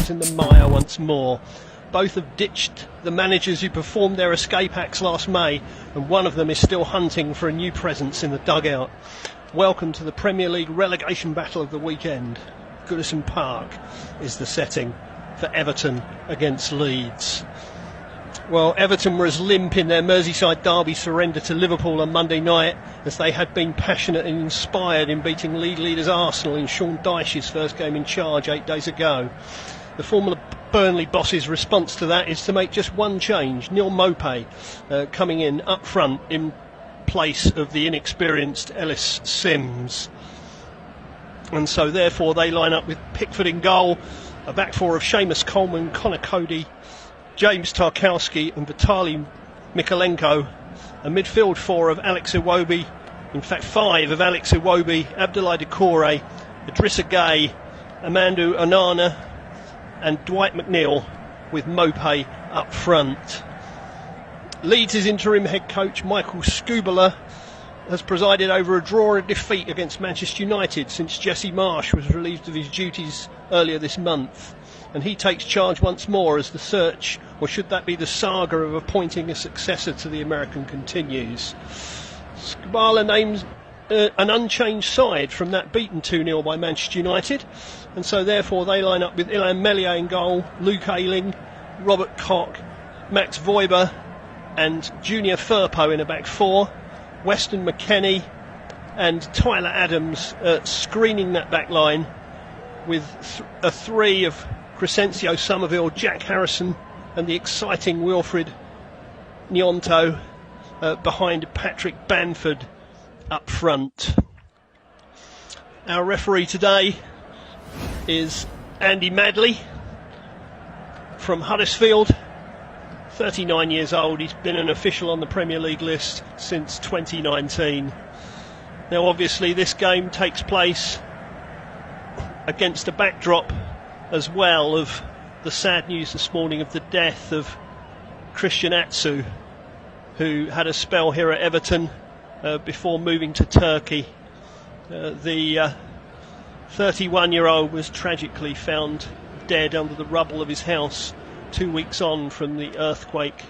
themselves in the mire once more. Both have ditched the managers who performed their escape acts last May, and one of them is still hunting for a new presence in the dugout. Welcome to the Premier League relegation battle of the weekend. Goodison Park is the setting for Everton against Leeds. Well, Everton were as limp in their Merseyside derby surrender to Liverpool on Monday night as they had been passionate and inspired in beating league leaders Arsenal in Sean Dyche's first game in charge 8 days ago. The former Burnley boss's response to that is to make just one change. Neil Maupay coming in up front in place of the inexperienced Ellis Sims. And so therefore they line up with Pickford in goal, a back four of Seamus Coleman, Connor Cody, James Tarkowski and Vitaly Mykolenko, a midfield four of Alex Iwobi, in fact five of Alex Iwobi, Abdoulaye Doucouré, Idrissa Gueye, Amadou Onana and Dwight McNeil, with Maupay up front. Leeds' interim head coach Michael Skubala has presided over a draw and defeat against Manchester United since Jesse Marsch was relieved of his duties earlier this month, and he takes charge once more as the search, or should that be the saga, of appointing a successor to the American continues. Skubala names an unchanged side from that beaten 2-0 by Manchester United, and so therefore they line up with Illan Meslier in goal, Luke Ayling, Robert Koch, Max Voiber and Junior Firpo in a back four, Weston McKennie and Tyler Adams screening that back line, with a three of Crescencio Somerville, Jack Harrison and the exciting Wilfred Gnonto behind Patrick Bamford up front. Our referee today is Andy Madley from Huddersfield, 39 years old. He's been an official on the Premier League list since 2019. Now obviously this game takes place against a backdrop as well of the sad news this morning of the death of Christian Atsu, who had a spell here at Everton before moving to Turkey. The 31-year-old was tragically found dead under the rubble of his house 2 weeks on from the earthquake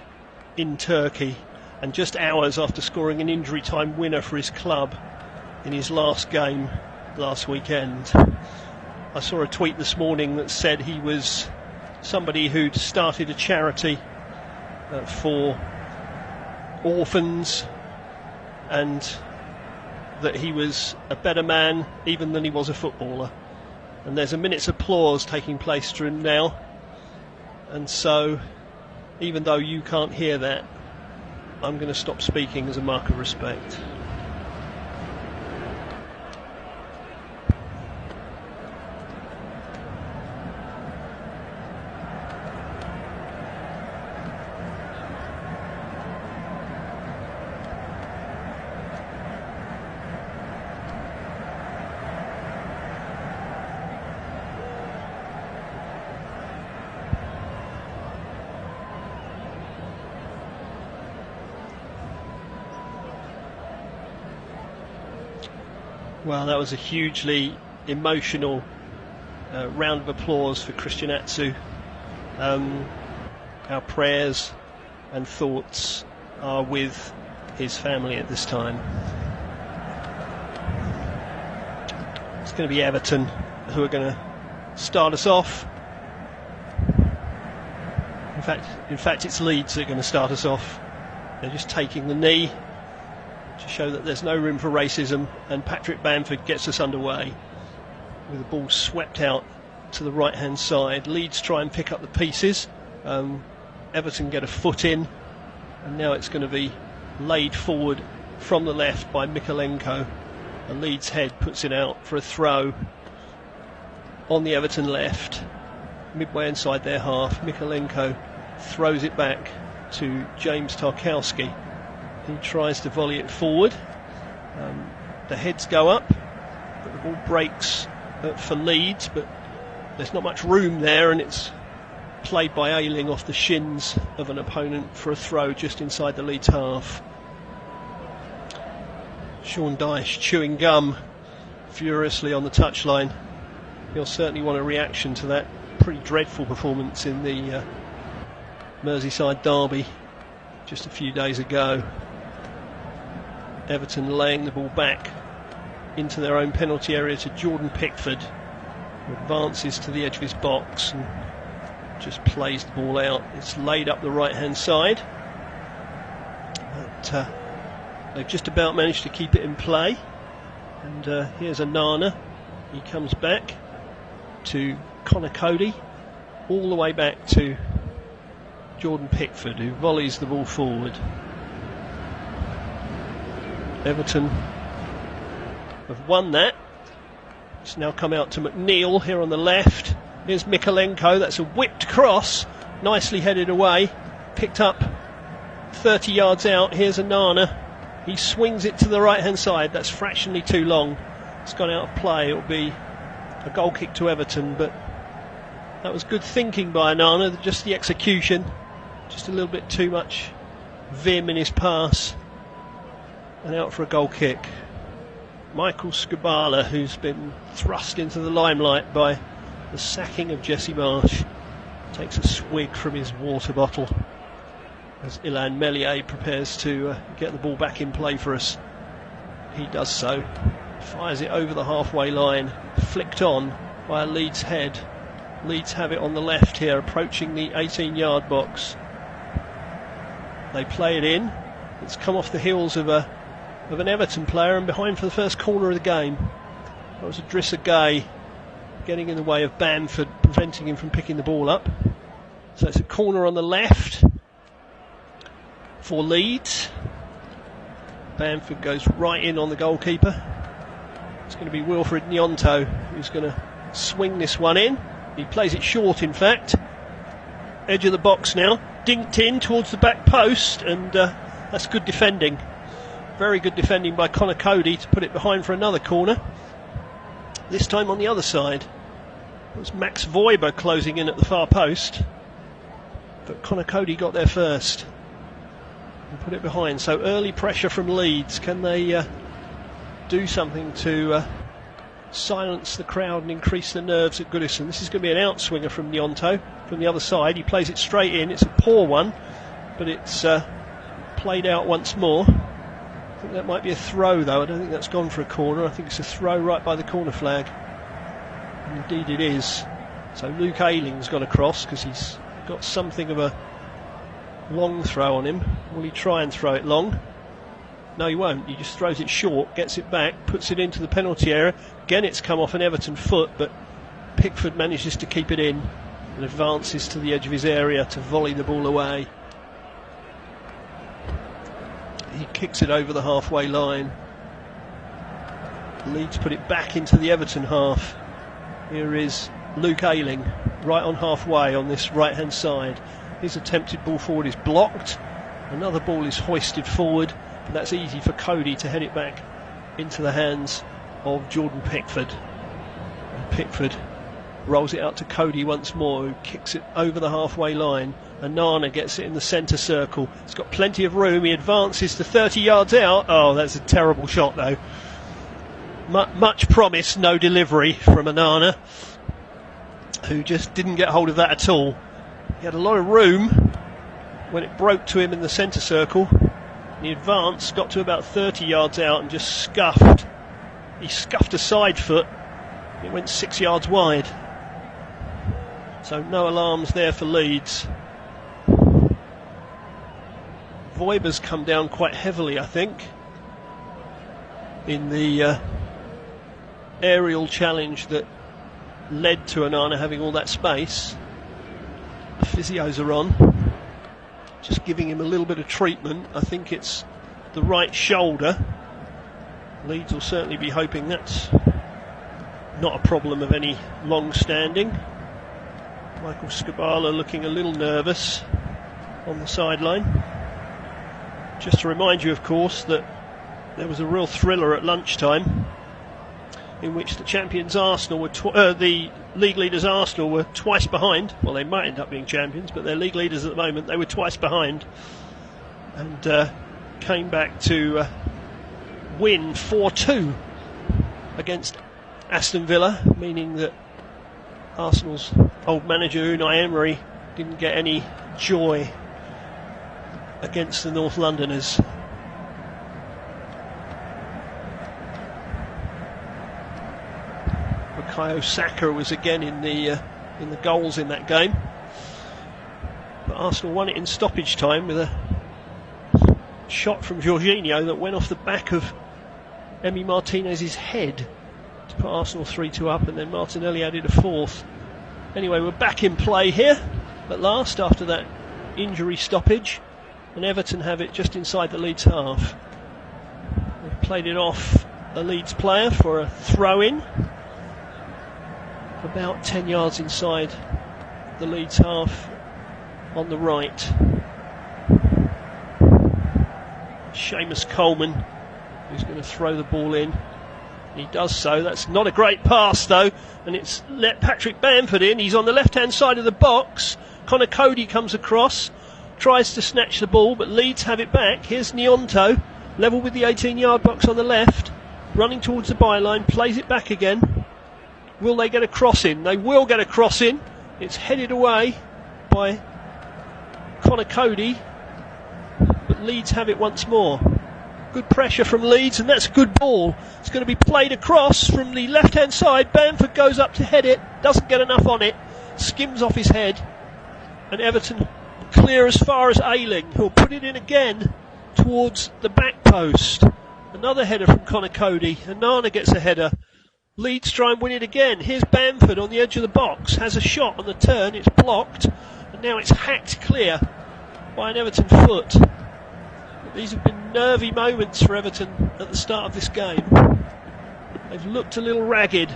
in Turkey, and just hours after scoring an injury time winner for his club in his last game last weekend. I saw a tweet this morning that said he was somebody who'd started a charity for orphans, and that he was a better man even than he was a footballer. And there's a minute's applause taking place for him now, and so even though you can't hear that, I'm going to stop speaking as a mark of respect. Well, that was a hugely emotional round of applause for Christian Atsu. Our prayers and thoughts are with his family at this time. It's going to be Everton who are going to start us off. In fact, it's Leeds that are going to start us off. They're just taking the knee to show that there's no room for racism, and Patrick Bamford gets us underway with the ball swept out to the right hand side. Leeds try and pick up the pieces, Everton get a foot in, and now it's going to be laid forward from the left by Mykolenko. The Leeds head puts it out for a throw on the Everton left, midway inside their half. Mykolenko throws it back to James Tarkowski. He tries to volley it forward. The heads go up, but the ball breaks for Leeds, but there's not much room there, and it's played by Ayling off the shins of an opponent for a throw just inside the Leeds half. Sean Dyche chewing gum furiously on the touchline. He'll certainly want a reaction to that pretty dreadful performance in the Merseyside derby just a few days ago. Everton laying the ball back into their own penalty area to Jordan Pickford, who advances to the edge of his box and just plays the ball out. It's laid up the right hand side, but they've just about managed to keep it in play. And here's Onana. He comes back to Connor Cody, all the way back to Jordan Pickford, who volleys the ball forward. Everton have won that. It's now come out to McNeil here on the left. Here's Mikalenko. That's a whipped cross, nicely headed away, picked up 30 yards out. Here's Onana. He swings it to the right hand side. That's fractionally too long. It's gone out of play. It'll be a goal kick to Everton, but that was good thinking by Onana. Just the execution, just a little bit too much vim in his pass, and out for a goal kick. Michael Skubala, who's been thrust into the limelight by the sacking of Jesse Marsh, takes a swig from his water bottle as Ilan Meslier prepares to get the ball back in play for us. He does so, fires it over the halfway line, flicked on by a Leeds head. Leeds have it on the left here, approaching the 18-yard box. They play it in. It's come off the heels of an Everton player and behind for the first corner of the game. That was Idrissa Gueye getting in the way of Bamford, preventing him from picking the ball up. So it's a corner on the left for Leeds. Bamford goes right in on the goalkeeper. It's going to be Wilfred Gnonto who's going to swing this one in. He plays it short, in fact. Edge of the box now, dinked in towards the back post, and that's good defending. Very good defending by Connor Cody to put it behind for another corner. This time on the other side. It was Max Voiber closing in at the far post, but Connor Cody got there first and put it behind. So early pressure from Leeds. Can they do something to silence the crowd and increase the nerves at Goodison? This is going to be an outswinger from Gnonto from the other side. He plays it straight in. It's a poor one, but it's played out once more. I think that might be a throw, though. I don't think that's gone for a corner. I think it's a throw right by the corner flag. And indeed it is. So Luke Ayling's gone across because he's got something of a long throw on him. Will he try and throw it long? No, he won't. He just throws it short, gets it back, puts it into the penalty area. Again, it's come off an Everton foot, but Pickford manages to keep it in and advances to the edge of his area to volley the ball away. He kicks it over the halfway line. Leeds put it back into the Everton half. Here is Luke Ayling, right on halfway on this right hand side. His attempted ball forward is blocked. Another ball is hoisted forward, but that's easy for Cody to head it back into the hands of Jordan Pickford. And Pickford rolls it out to Cody once more, who kicks it over the halfway line. Onana gets it in the centre circle. He's got plenty of room. He advances to 30 yards out. Oh, that's a terrible shot, though. Much promise, no delivery from Onana, who just didn't get hold of that at all. He had a lot of room when it broke to him in the centre circle. He advanced, got to about 30 yards out and just scuffed. He scuffed a side foot. It went 6 yards wide. So no alarms there for Leeds. Voiber's come down quite heavily, I think, in the aerial challenge that led to Onana having all that space. The physios are on, just giving him a little bit of treatment. I think it's the right shoulder. Leeds will certainly be hoping that's not a problem of any long standing. Michael Skubala looking a little nervous on the sideline. Just to remind you, of course, that there was a real thriller at lunchtime in which the champions Arsenal were the league leaders Arsenal were twice behind. Well, they might end up being champions, but they're league leaders at the moment. They were twice behind and came back to win 4-2 against Aston Villa, meaning that Arsenal's old manager Unai Emery didn't get any joy against the North Londoners. Bukayo Saka was again in the goals in that game, but Arsenal won it in stoppage time with a shot from Jorginho that went off the back of Emi Martinez's head to put Arsenal 3-2 up, and then Martinelli added a fourth. Anyway, we're back in play here at last after that injury stoppage, and Everton have it just inside the Leeds half. They've played it off a Leeds player for a throw-in about 10 yards inside the Leeds half on the right. Seamus Coleman, who's going to throw the ball in. He does so. That's not a great pass though, and it's let Patrick Bamford in. He's on the left hand side of the box. Connor Cody comes across, tries to snatch the ball, but Leeds have it back. Here's Nyonto, level with the 18-yard box on the left, running towards the byline, plays it back again. Will they get a cross in? They will get a cross in. It's headed away by Connor Cody, but Leeds have it once more. Good pressure from Leeds, and that's a good ball. It's going to be played across from the left-hand side. Bamford goes up to head it, doesn't get enough on it, skims off his head, and Everton clear as far as Ayling, who'll put it in again towards the back post. Another header from Connor Cody, and Nana gets a header. Leeds try and win it again. Here's Bamford on the edge of the box, has a shot on the turn, it's blocked, and now it's hacked clear by an Everton foot. These have been nervy moments for Everton at the start of this game. They've looked a little ragged.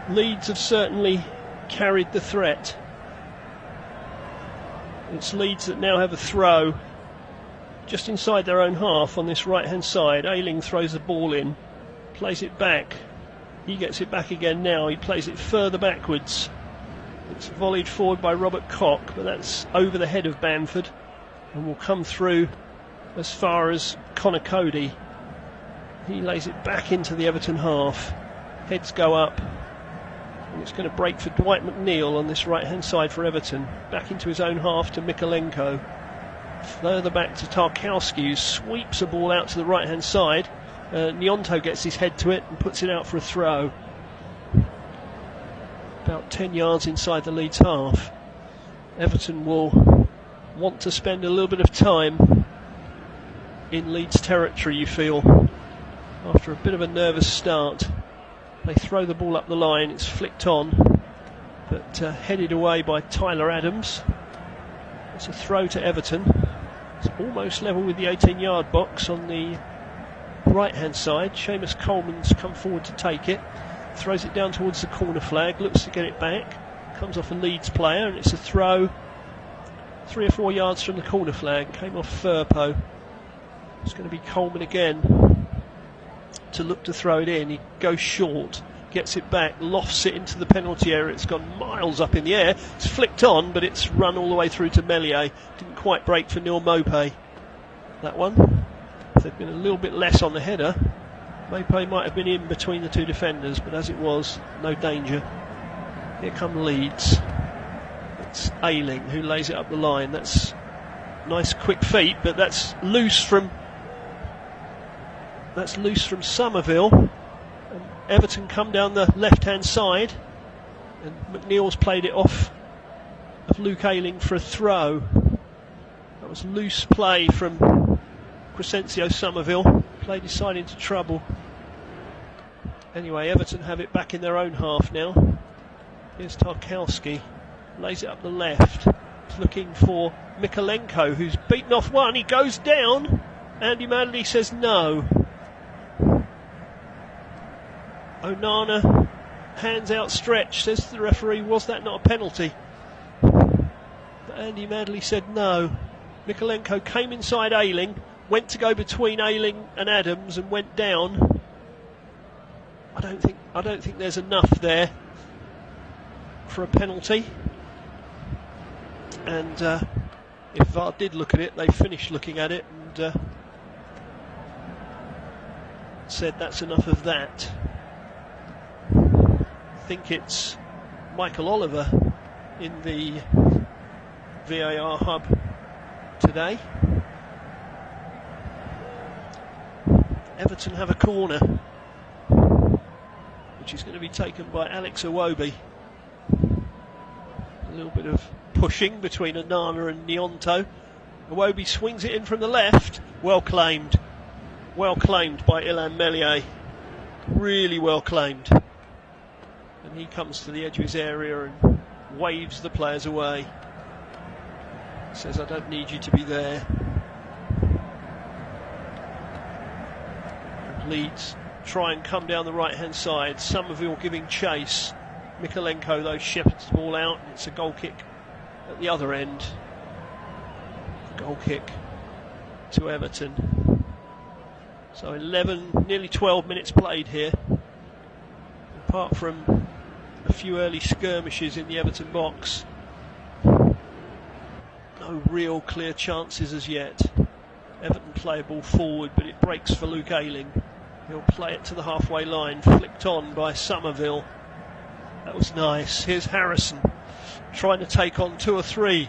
Leeds have certainly carried the threat. It's Leeds that now have a throw just inside their own half on this right hand side. Ayling throws the ball in, plays it back. He gets it back again now. He plays it further backwards. It's volleyed forward by Robert Koch, but that's over the head of Bamford and will come through as far as Connor Cody. He lays it back into the Everton half. Heads go up, and it's going to break for Dwight McNeil on this right hand side for Everton. Back into his own half to Mikolenko. Further back to Tarkowski, who sweeps a ball out to the right hand side. Nyonto gets his head to it and puts it out for a throw. About 10 yards inside the Leeds half. Everton will want to spend a little bit of time in Leeds territory, you feel, after a bit of a nervous start. They throw the ball up the line, it's flicked on, but headed away by Tyler Adams. It's a throw to Everton. It's almost level with the 18-yard box on the right hand side. Seamus Coleman's come forward to take it, throws it down towards the corner flag, looks to get it back, comes off a Leeds player, and it's a throw 3 or 4 yards from the corner flag. Came off Firpo. It's going to be Coleman again to look to throw it in. He goes short, gets it back, lofts it into the penalty area. It's gone miles up in the air. It's flicked on, but it's run all the way through to Meslier. Didn't quite break for Neil Maupay, that one. If there'd been a little bit less on the header, Maupay might have been in between the two defenders, but as it was, no danger. Here come Leeds. It's Ayling who lays it up the line. That's nice quick feet, but that's loose from Somerville. And Everton come down the left hand side, and McNeil's played it off of Luke Ayling for a throw. That was loose play from Crescencio Somerville. Played his side into trouble. Anyway, Everton have it back in their own half now. Here's Tarkowski. Lays it up the left, looking for Mikolenko, who's beaten off one. He goes down. Andy Madley says no. Onana, hands outstretched, says the referee, was that not a penalty? But Andy Madley said no. Mikolenko came inside Ayling, went to go between Ayling and Adams and went down. I don't think there's enough there for a penalty. And if VAR did look at it, they finished looking at it and said that's enough of that. think it's Michael Oliver in the VAR hub today. Everton have a corner, which is going to be taken by Alex Iwobi. A little bit of pushing between Onana and Gnonto. Iwobi swings it in from the left. Well claimed by Illan Meslier. Really well claimed. And he comes to the edge of his area and waves the players away. Says, I don't need you to be there. And Leeds try and come down the right hand side. Somerville giving chase. Mikolenko though shepherds the ball out, and it's a goal kick at the other end. Goal kick to Everton. So 11, nearly 12 minutes played here. Apart from a few early skirmishes in the Everton box, no real clear chances as yet. Everton play a ball forward, but it breaks for Luke Ayling. He'll play it to the halfway line, flicked on by Somerville. That was nice. Here's Harrison trying to take on 2 or 3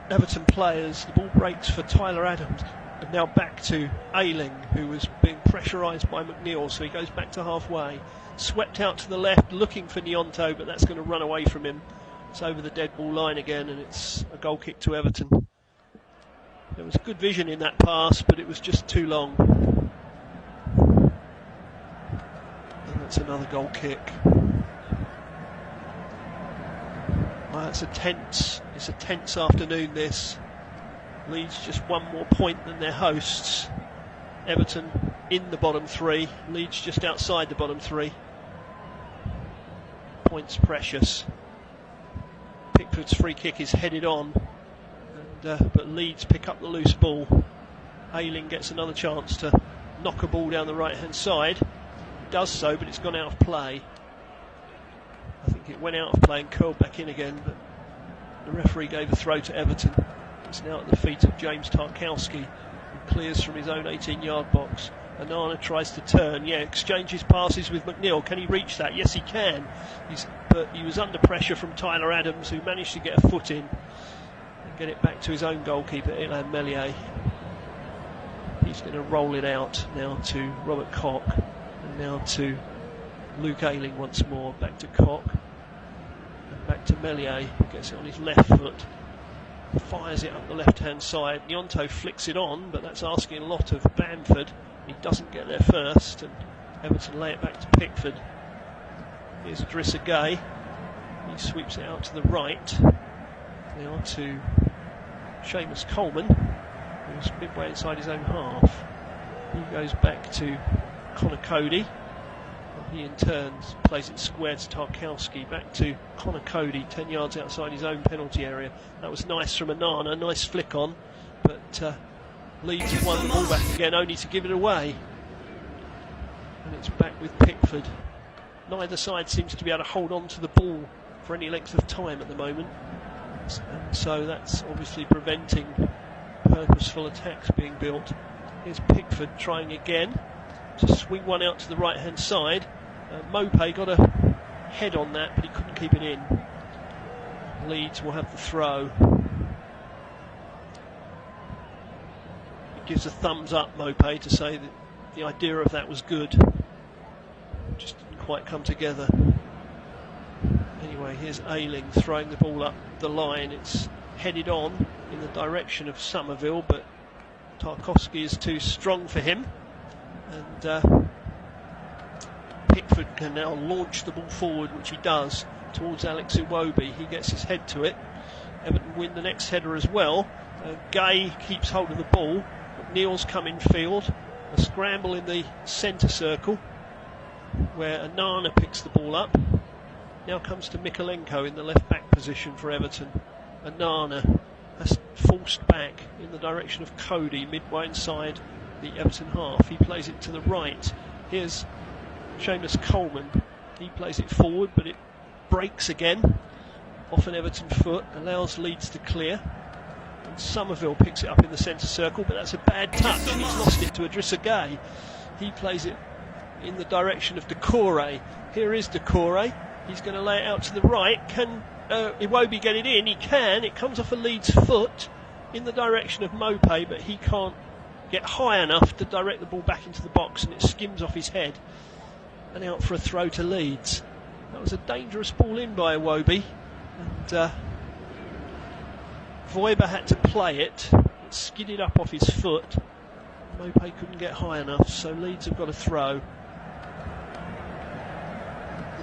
Everton players. The ball breaks for Tyler Adams, and now back to Ayling, who was being pressurised by McNeil, so he goes back to halfway. Swept out to the left, looking for Gnonto, but that's going to run away from him. It's over the dead ball line again, and it's a goal kick to Everton. There was good vision in that pass, but it was just too long. And that's another goal kick. Well, it's a tense afternoon, this. Leeds just one more point than their hosts. Everton in the bottom 3, Leeds just outside the bottom 3. Points precious. Pickford's free kick is headed on, but Leeds pick up the loose ball. Ayling gets another chance to knock a ball down the right hand side. He does so, but it's gone out of play. I think it went out of play and curled back in again, but the referee gave a throw to Everton. It's now at the feet of James Tarkowski, who clears from his own 18-yard box. Onana tries to turn, exchanges passes with McNeil. Can he reach that? Yes, he can. But he was under pressure from Tyler Adams, who managed to get a foot in and get it back to his own goalkeeper, Illan Meslier. He's going to roll it out now to Robert Koch, and now to Luke Ayling once more. Back to Koch, and back to Meslier, who gets it on his left foot. Fires it up the left-hand side. Gnonto flicks it on, but that's asking a lot of Bamford. He doesn't get there first, and Everton lay it back to Pickford. Here's Idrissa Gueye. He sweeps it out to the right. Now to Seamus Coleman, who's midway inside his own half. He goes back to Connor Cody. He in turn plays it square to Tarkowski. Back to Connor Cody, 10 yards outside his own penalty area. That was nice from Onana, nice flick on, but Leeds have won the ball back again, only to give it away. And it's back with Pickford. Neither side seems to be able to hold on to the ball for any length of time at the moment, and so that's obviously preventing purposeful attacks being built. Here's Pickford trying again to swing one out to the right hand side. Mopé got a head on that, but he couldn't keep it in. Leeds will have the throw. He gives a thumbs up, Mopé, to say that the idea of that was good. It just didn't quite come together. Anyway, here's Ayling throwing the ball up the line. It's headed on in the direction of Somerville, but Tarkowski is too strong for him. And Pickford can now launch the ball forward, which he does, towards Alex Iwobi. He gets his head to it. Everton win the next header as well. Gueye keeps hold of the ball. McNeil's come in field. A scramble in the centre circle, where Onana picks the ball up. Now comes to Mikolenko in the left back position for Everton. Onana has forced back in the direction of Cody, midway inside the Everton half. He plays it to the right. Here's Seamus Coleman. He plays it forward, but it breaks again off an Everton foot, allows Leeds to clear. And Somerville picks it up in the centre circle, but that's a bad touch. He's lost it to Idrissa Gueye. He plays it in the direction of Doucouré. Here is Doucouré. He's going to lay it out to the right. Can Iwobi get it in? He can. It comes off a Leeds foot in the direction of Mopé, but he can't get high enough to direct the ball back into the box, and it skims off his head and out for a throw to Leeds. That was a dangerous ball in by Iwobi, and Voiber had to play it. It skidded up off his foot. Mopé couldn't get high enough, so Leeds have got a throw.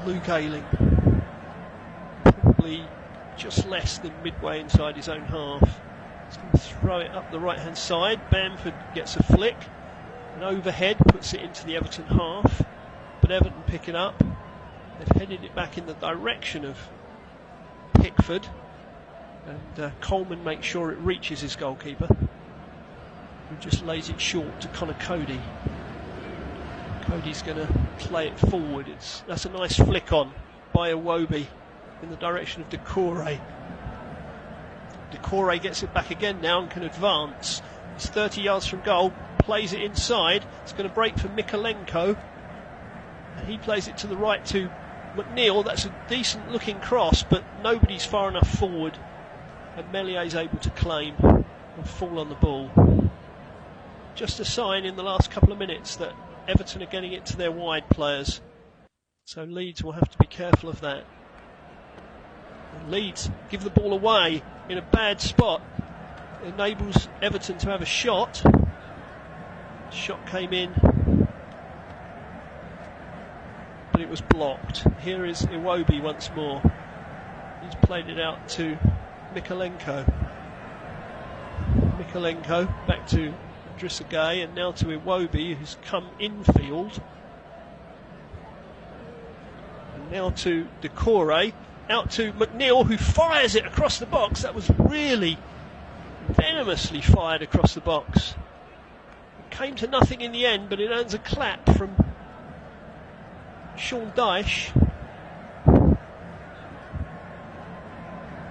Luke Ayling, probably just less than midway inside his own half. He's going to throw it up the right hand side. Bamford gets a flick, an overhead puts it into the Everton half, but Everton pick it up. They've headed it back in the direction of Pickford, and Coleman makes sure it reaches his goalkeeper, who just lays it short to Connor Cody. Cody's going to play it forward. That's a nice flick on by Iwobi in the direction of Decore. Decore gets it back again now and can advance. He's 30 yards from goal, plays it inside. It's going to break for Mikolenko, and he plays it to the right to McNeil. That's a decent looking cross, but nobody's far enough forward, and Mellier's able to claim and fall on the ball. Just a sign in the last couple of minutes that Everton are getting it to their wide players, so Leeds will have to be careful of that. And Leeds give the ball away in a bad spot. It enables Everton to have a shot. Shot came in, but it was blocked. Here is Iwobi once more. He's played it out to Mikolenko. Mikolenko back to Drissagay, and now to Iwobi, who's come infield. And now to Decore, out to McNeil, who fires it across the box. That was really venomously fired across the box. It came to nothing in the end, but it earns a clap from Sean Dyche.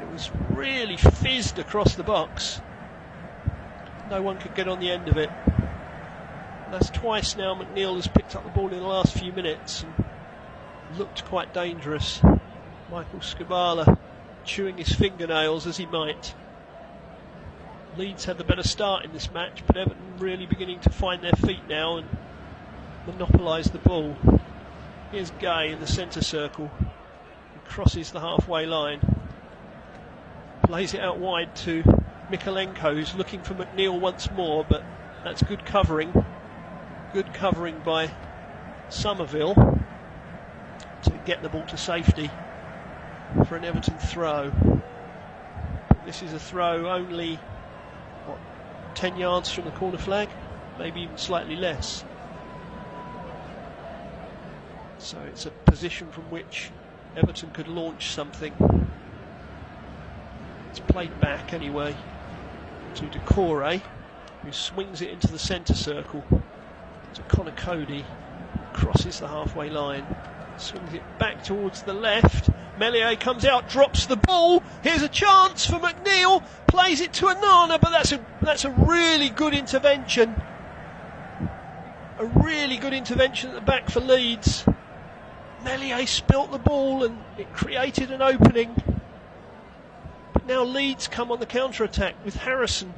It was really fizzed across the box. No one could get on the end of it. And that's twice now McNeil has picked up the ball in the last few minutes and looked quite dangerous. Michael Skubala chewing his fingernails as he might. Leeds had the better start in this match, but Everton really beginning to find their feet now and monopolise the ball. Here's Gay in the centre circle. He crosses the halfway line. Plays it out wide to Mikolenko, who's looking for McNeil once more, but that's good covering. Good covering by Somerville to get the ball to safety for an Everton throw. This is a throw only 10 yards from the corner flag, maybe even slightly less. So it's a position from which Everton could launch something. It's played back anyway to Decore, who swings it into the centre circle to Connor Cody, crosses the halfway line, swings it back towards the left. Mellier comes out, drops the ball. Here's a chance for McNeil, plays it to Anana, but that's a really good intervention. A really good intervention at the back for Leeds. Mellier spilt the ball and it created an opening. But now Leeds come on the counter-attack with Harrison.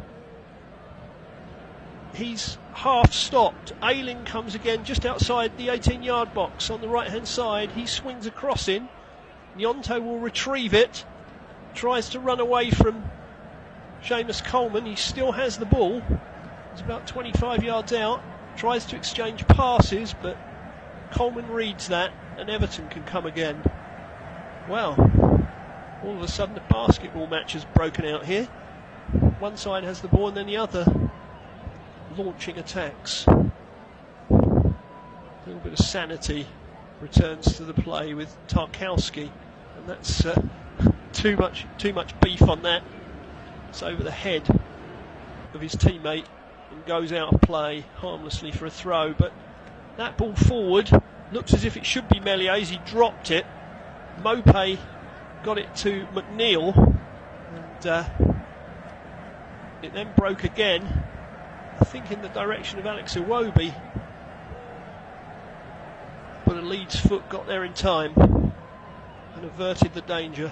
He's half stopped. Ayling comes again just outside the 18-yard box on the right-hand side. He swings a cross in. Nyonto will retrieve it. Tries to run away from Seamus Coleman. He still has the ball. He's about 25 yards out. Tries to exchange passes, but Coleman reads that, and Everton can come again. Well, all of a sudden a basketball match has broken out here. One side has the ball and then the other launching attacks. A little bit of sanity returns to the play with Tarkowski, and that's too much beef on that. It's over the head of his teammate and goes out of play harmlessly for a throw. But that ball forward looks as if it should be Mellier's. He dropped it. Mopé got it to McNeil, and it then broke again, I think in the direction of Alex Iwobi, but a Leeds foot got there in time. and averted the danger.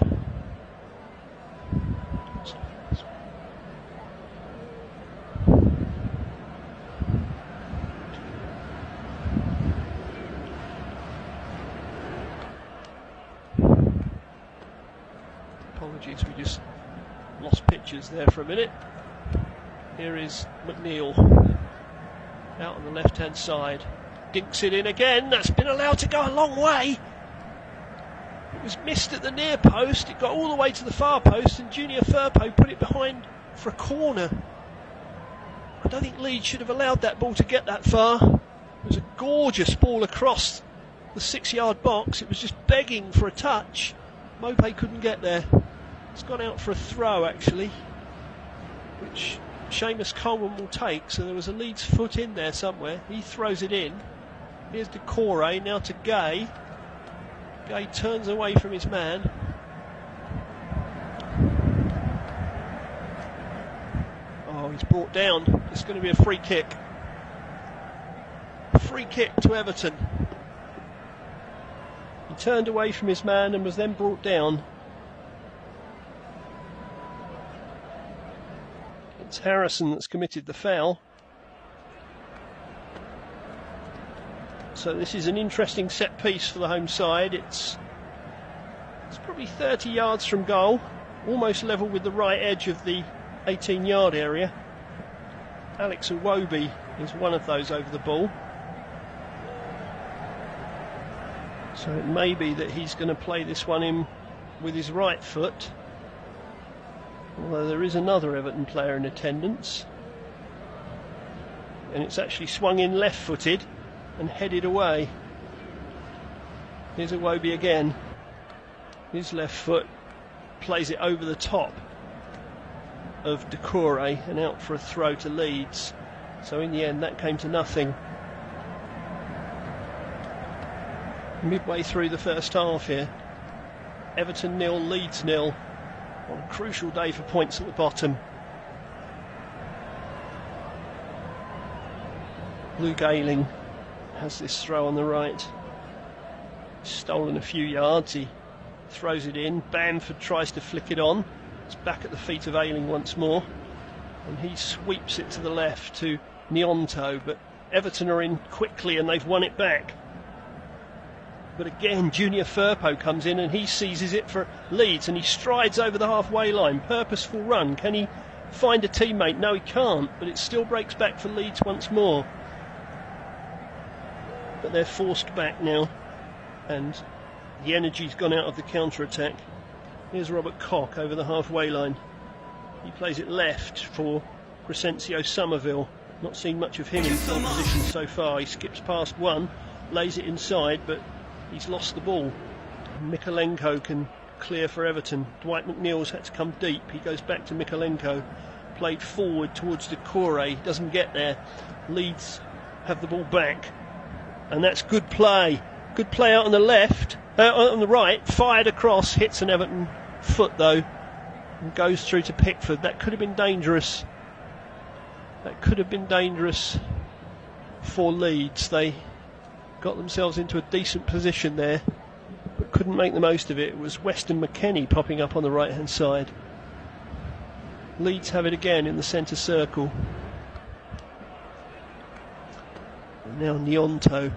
Apologies, we just lost pictures there for a minute. Here is McNeil out on the left hand side, dinks it in again. That's been allowed to go a long way. It was missed at the near post, it got all the way to the far post, and Junior Firpo put it behind for a corner. I don't think Leeds should have allowed that ball to get that far. It was a gorgeous ball across the 6-yard box. It was just begging for a touch. Mopé couldn't get there. It's gone out for a throw actually, which Seamus Coleman will take. So there was a Leeds foot in there somewhere. He throws it in. Here's Decore, now to Gay. Gay turns away from his man. Oh, he's brought down. It's going to be a free kick. Free kick to Everton. He turned away from his man and was then brought down. It's Harrison that's committed the foul. So this is an interesting set piece for the home side. It's probably 30 yards from goal, almost level with the right edge of the 18-yard area. Alex Iwobi is one of those over the ball. So it may be that he's going to play this one in with his right foot. Although there is another Everton player in attendance. And it's actually swung in left-footed and headed away. Here's Iwobi again. His left foot plays it over the top of Decore and out for a throw to Leeds. So in the end that came to nothing. Midway through the first half here. Everton 0, Leeds 0. On a crucial day for points at the bottom. Luke Ayling has this throw on the right. Stolen a few yards, he throws it in. Bamford tries to flick it on. It's back at the feet of Ayling once more. And he sweeps it to the left to Nyonto, but Everton are in quickly and they've won it back. But again, Junior Firpo comes in and he seizes it for Leeds and he strides over the halfway line. Purposeful run. Can he find a teammate? No, he can't, but it still breaks back for Leeds once more. But they're forced back now and the energy's gone out of the counter-attack. Here's Robert Koch over the halfway line. He plays it left for Crescencio Somerville. Not seen much of him in pole position so far. He skips past one, lays it inside, but he's lost the ball. Mikalenko can clear for Everton. Dwight McNeil's had to come deep. He goes back to Mikalenko. Played forward towards Decore. Doesn't get there. Leeds have the ball back. And that's good play. Good play out on the left. On the right. Fired across. Hits an Everton foot though. And goes through to Pickford. That could have been dangerous. That could have been dangerous for Leeds. They got themselves into a decent position there, but couldn't make the most of it. It was Weston McKennie popping up on the right hand side. Leeds have it again in the centre circle. And now Nyonto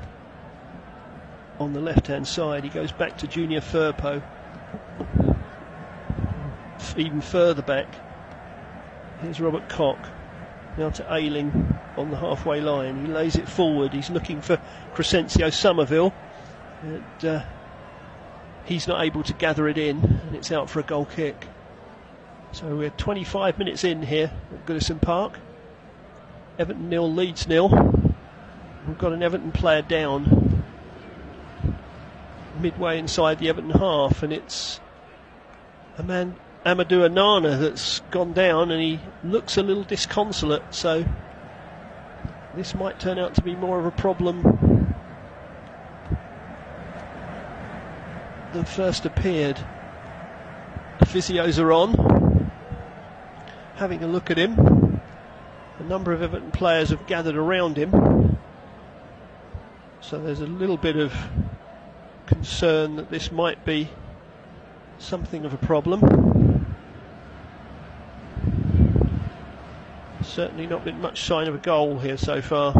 on the left hand side. He goes back to Junior Firpo. Even further back. Here's Robert Koch. Now to Ayling on the halfway line. He lays it forward. He's looking for Crescencio Somerville. And, he's not able to gather it in, and it's out for a goal kick. So we're 25 minutes in here at Goodison Park. Everton 0, Leeds 0. We've got an Everton player down midway inside the Everton half, and it's a man, Amadou Onana, that's gone down, and he looks a little disconsolate, so this might turn out to be more of a problem than first appeared. The physios are on, having a look at him. A number of Everton players have gathered around him, so there's a little bit of concern that this might be something of a problem. Certainly not been much sign of a goal here so far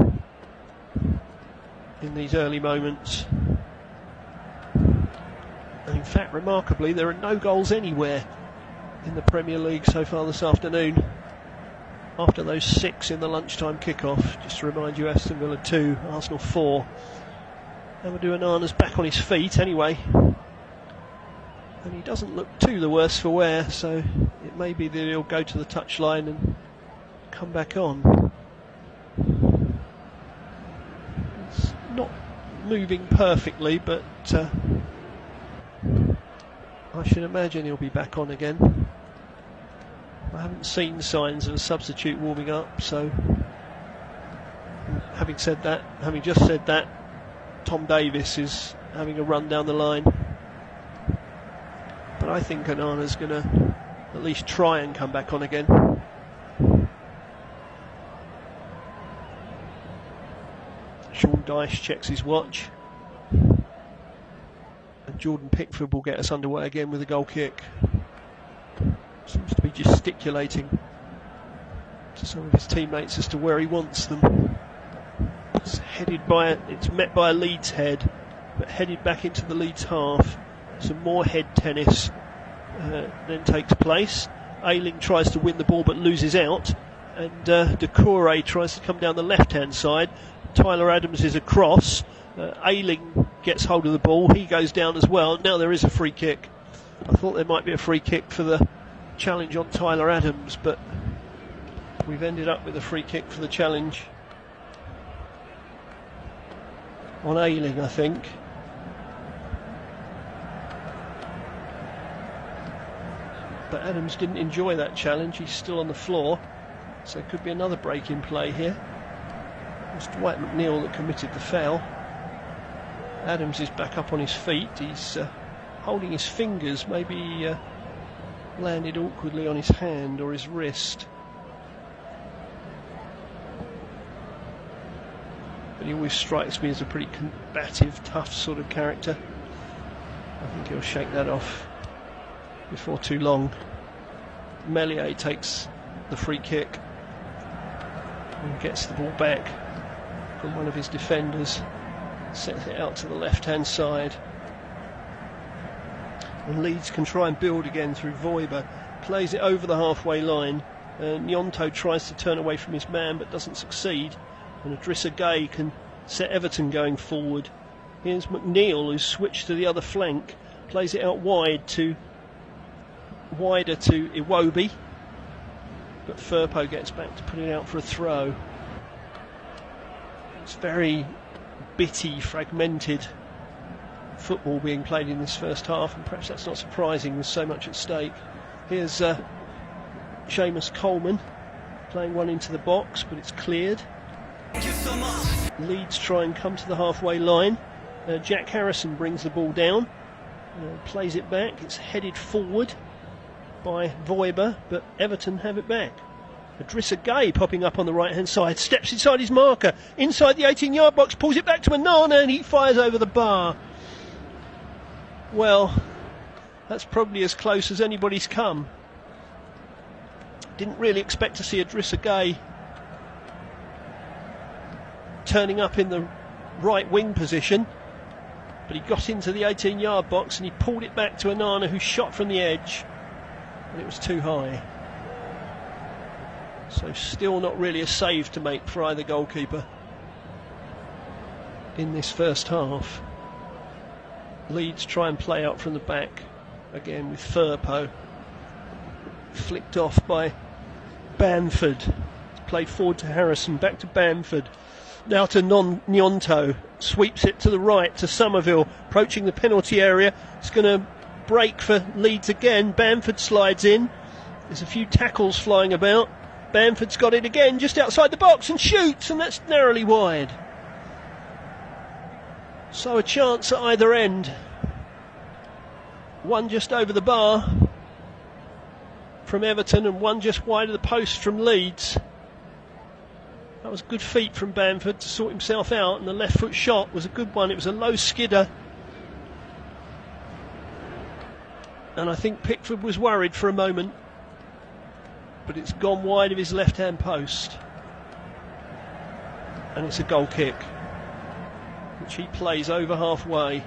in these early moments. And in fact, remarkably, there are no goals anywhere in the Premier League so far this afternoon. After those 6 in the lunchtime kickoff, just to remind you, Aston Villa 2, Arsenal 4. Amadou Onana's back on his feet anyway, and he doesn't look too the worse for wear, so it may be that he'll go to the touchline and come back on. It's not moving perfectly, but I should imagine he'll be back on again. I haven't seen signs of a substitute warming up, so having just said that, Tom Davis is having a run down the line. But I think Onana's going to at least try and come back on again. Sean Dyche checks his watch. And Jordan Pickford will get us underway again with a goal kick. Seems to be gesticulating to some of his teammates as to where he wants them. It's met by a Leeds head, but headed back into the Leeds half. Some more head tennis then takes place. Ayling tries to win the ball but loses out, and Doucouré tries to come down the left-hand side. Tyler Adams is across. Ayling gets hold of the ball. He goes down as well. Now there is a free kick. I thought there might be a free kick for the challenge on Tyler Adams, but we've ended up with a free kick for the challenge on Ayling, I think. But Adams didn't enjoy that challenge. He's still on the floor, so it could be another break in play here. It was Dwight McNeil that committed the foul. Adams is back up on his feet. He's holding his fingers, maybe landed awkwardly on his hand or his wrist. But he always strikes me as a pretty combative, tough sort of character. I think he'll shake that off before too long. Meslier takes the free kick and gets the ball back from one of his defenders, sets it out to the left-hand side. And Leeds can try and build again through Voiber. Plays it over the halfway line. Gnonto tries to turn away from his man but doesn't succeed. And Idrissa Gueye can set Everton going forward. Here's McNeil, who's switched to the other flank. Plays it out wider to Iwobi. But Firpo gets back to put it out for a throw. It's very bitty, fragmented football being played in this first half, and perhaps that's not surprising, there's so much at stake. Here's Seamus Coleman playing one into the box, but it's cleared. Thank you so much. Leeds try and come to the halfway line. Jack Harrison brings the ball down, plays it back, it's headed forward by Voiber, but Everton have it back. Idrissa Gueye popping up on the right hand side, steps inside his marker, inside the 18-yard box, pulls it back to Onana, and he fires over the bar. Well, that's probably as close as anybody's come. Didn't really expect to see Idrissa Gueye turning up in the right wing position, but he got into the 18-yard box and he pulled it back to Onana, who shot from the edge, and it was too high. So still not really a save to make for either goalkeeper in this first half. Leeds try and play out from the back again with Firpo, flicked off by Bamford. It's played forward to Harrison, back to Bamford, now to Gnonto, sweeps it to the right to Somerville, approaching the penalty area. It's going to break for Leeds again. Bamford slides in, there's a few tackles flying about. Bamford's got it again just outside the box and shoots, and that's narrowly wide. So a chance at either end. One just over the bar from Everton and one just wide of the post from Leeds. That was good feet from Bamford to sort himself out, and the left foot shot was a good one. It was a low skidder. And I think Pickford was worried for a moment, but it's gone wide of his left-hand post. And it's a goal kick, which he plays over halfway.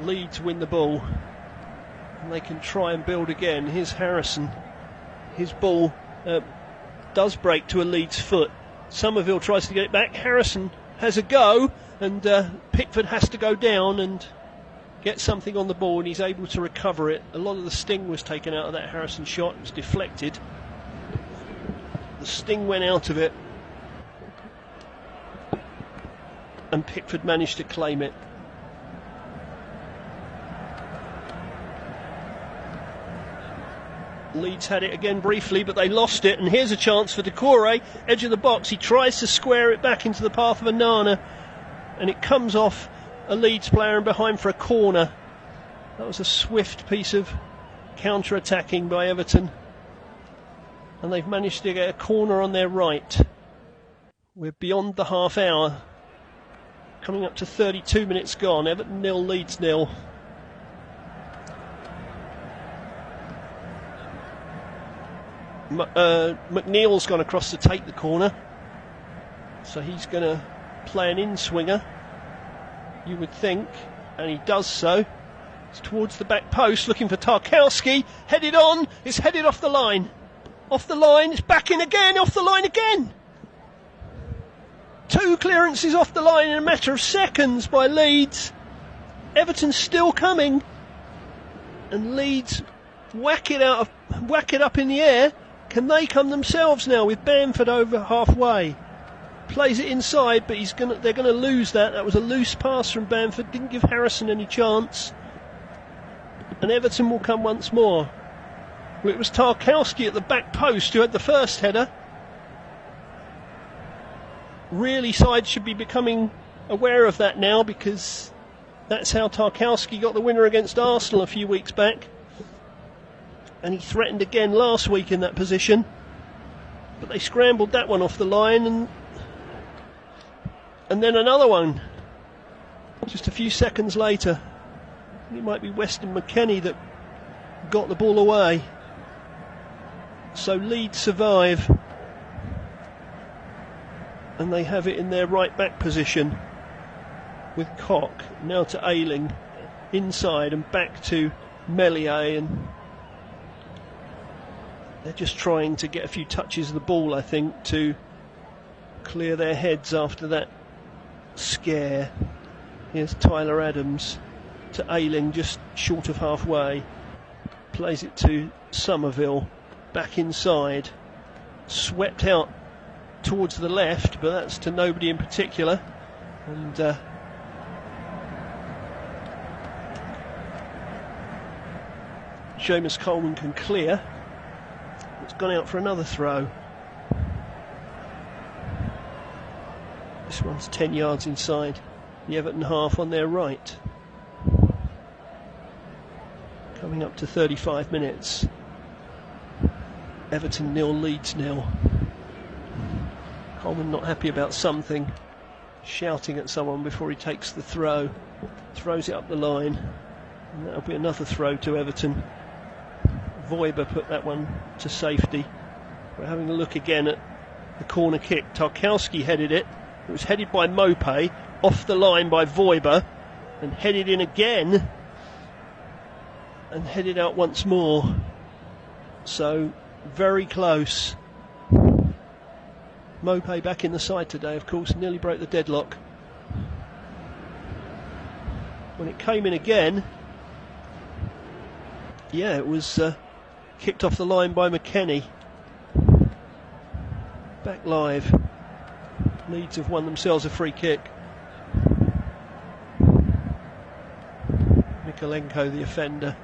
Leeds win the ball, and they can try and build again. Here's Harrison. His ball does break to a Leeds foot. Somerville tries to get it back. Harrison has a go, and Pickford has to go down and get something on the ball, and he's able to recover it. A lot of the sting was taken out of that Harrison shot. It was deflected. The sting went out of it, and Pickford managed to claim it. Leeds had it again briefly, but they lost it, and here's a chance for Decore, edge of the box. He tries to square it back into the path of Onana, and it comes off a Leeds player and behind for a corner. That was a swift piece of counter-attacking by Everton, and they've managed to get a corner on their right. We're beyond the half hour, coming up to 32 minutes gone. Everton 0, Leeds 0. McNeil's gone across to take the corner, so he's going to play an in-swinger, you would think, and he does so. It's towards the back post, looking for Tarkowski. Headed on, it's headed off the line. Off the line, it's back in again, off the line again. 2 clearances off the line in a matter of seconds by Leeds. Everton's still coming, and Leeds whack it up in the air. Can they come themselves now with Bamford over halfway? Plays it inside, but they're going to lose that. That was a loose pass from Bamford, didn't give Harrison any chance. And Everton will come once more. Well, it was Tarkowski at the back post who had the first header. Really, sides should be becoming aware of that now, because that's how Tarkowski got the winner against Arsenal a few weeks back. And he threatened again last week in that position, but they scrambled that one off the line, and then another one just a few seconds later. It might be Weston McKennie that got the ball away. So Leeds survive, and they have it in their right back position with Koch now to Ayling inside and back to Meslier, and they're just trying to get a few touches of the ball, I think, to clear their heads after that scare. Here's Tyler Adams to Ayling, just short of halfway. Plays it to Somerville, back inside. Swept out towards the left, but that's to nobody in particular. And Seamus Coleman can clear. It's gone out for another throw. This one's 10 yards inside the Everton half on their right. Coming up to 35 minutes. Everton 0, Leeds 0. Coleman not happy about something, shouting at someone before he takes the throw. Throws it up the line, and that'll be another throw to Everton. Voiber put that one to safety. We're having a look again at the corner kick. Tarkowski headed it. It was headed by Mopé, off the line by Voiber, and headed in again, and headed out once more. So very close. Mopé back in the side today, of course, nearly broke the deadlock. When it came in again, yeah, it was kicked off the line by McKennie. Back live. Leeds have won themselves a free kick. Mikolenko, the offender.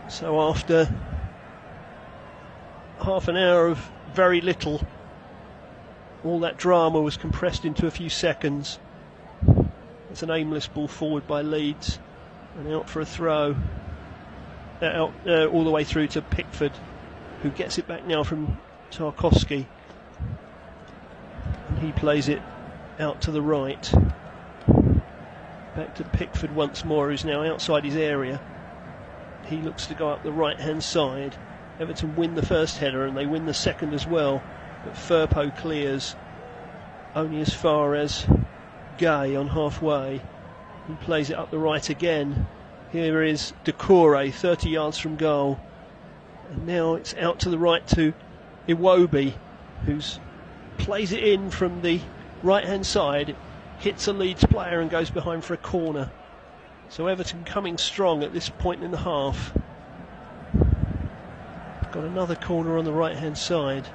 So after half an hour of very little, all that drama was compressed into a few seconds. It's an aimless ball forward by Leeds, and out for a throw. Out all the way through to Pickford, who gets it back now from Tarkowski, and he plays it out to the right. Back to Pickford once more, who's now outside his area. He looks to go up the right-hand side. Everton win the first header and they win the second as well. But Firpo clears only as far as Gay on halfway. He plays it up the right again. Here is Decore, 30 yards from goal. And now it's out to the right to Iwobi, who plays it in from the right-hand side, hits a Leeds player and goes behind for a corner. So Everton coming strong at this point in the half. Got another corner on the right-hand side.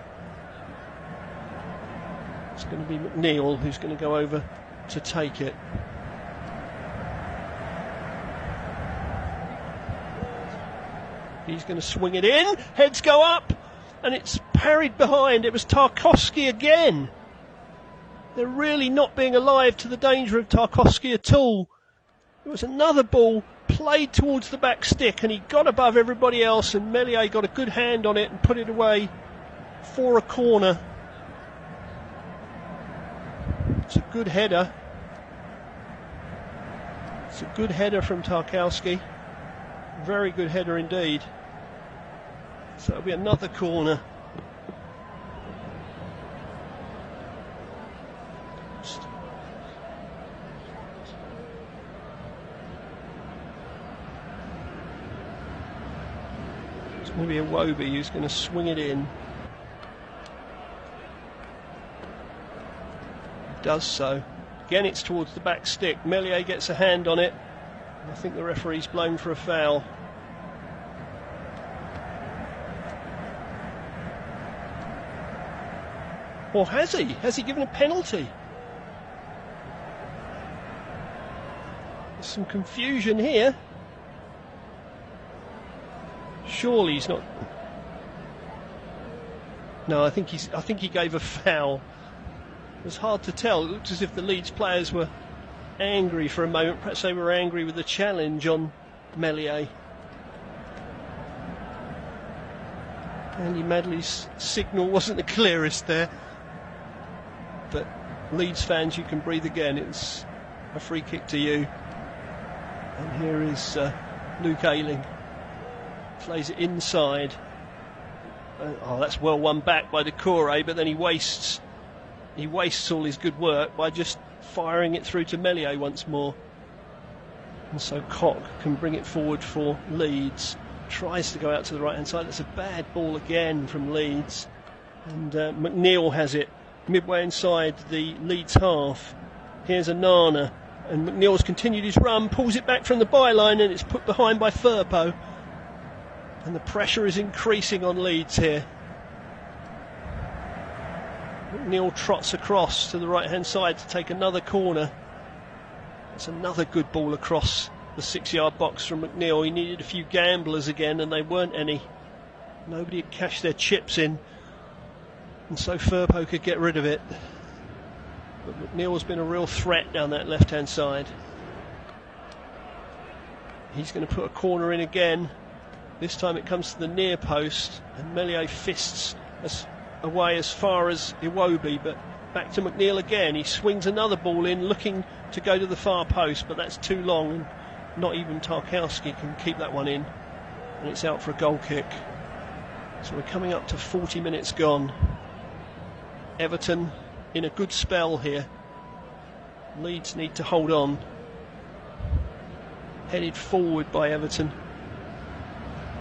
It's going to be McNeil who's going to go over to take it. He's going to swing it in, heads go up, and it's parried behind. It was Tarkowski again. They're really not being alive to the danger of Tarkowski at all. It was another ball played towards the back stick, and he got above everybody else, and Meslier got a good hand on it and put it away for a corner. It's a good header. It's a good header from Tarkowski. Very good header indeed. So it'll be another corner. It's going to be Iwobi who's going to swing it in. Does so. Again, it's towards the back stick. Meslier gets a hand on it. I think the referee's blown for a foul. Or has he? Has he given a penalty? There's some confusion here. Surely he's not. No, I think he gave a foul. It was hard to tell. It looked as if the Leeds players were angry for a moment. Perhaps they were angry with the challenge on Meslier. Andy Madley's signal wasn't the clearest there. But Leeds fans, you can breathe again. It's a free kick to you. And here is Luke Ayling. Plays it inside. Oh, that's well won back by Decore, but then he wastes all his good work by just firing it through to Meslier once more. And so Koch can bring it forward for Leeds. Tries to go out to the right hand side. That's a bad ball again from Leeds. And McNeil has it midway inside the Leeds half. Here's Anana. And McNeil's continued his run, pulls it back from the byline, and it's put behind by Firpo. And the pressure is increasing on Leeds here. McNeil trots across to the right hand side to take another corner. It's another good ball across the 6-yard box from McNeil. He needed a few gamblers again, and they weren't any. Nobody had cashed their chips in, and so Firpo could get rid of it. But McNeil's been a real threat down that left hand side. He's going to put a corner in again. This time it comes to the near post, and Meslier fists away as far as Iwobi, but back to McNeil again. He swings another ball in, looking to go to the far post, but that's too long, and not even Tarkowski can keep that one in, and it's out for a goal kick. So we're coming up to 40 minutes gone. Everton in a good spell here. Leeds need to hold on. Headed forward by Everton.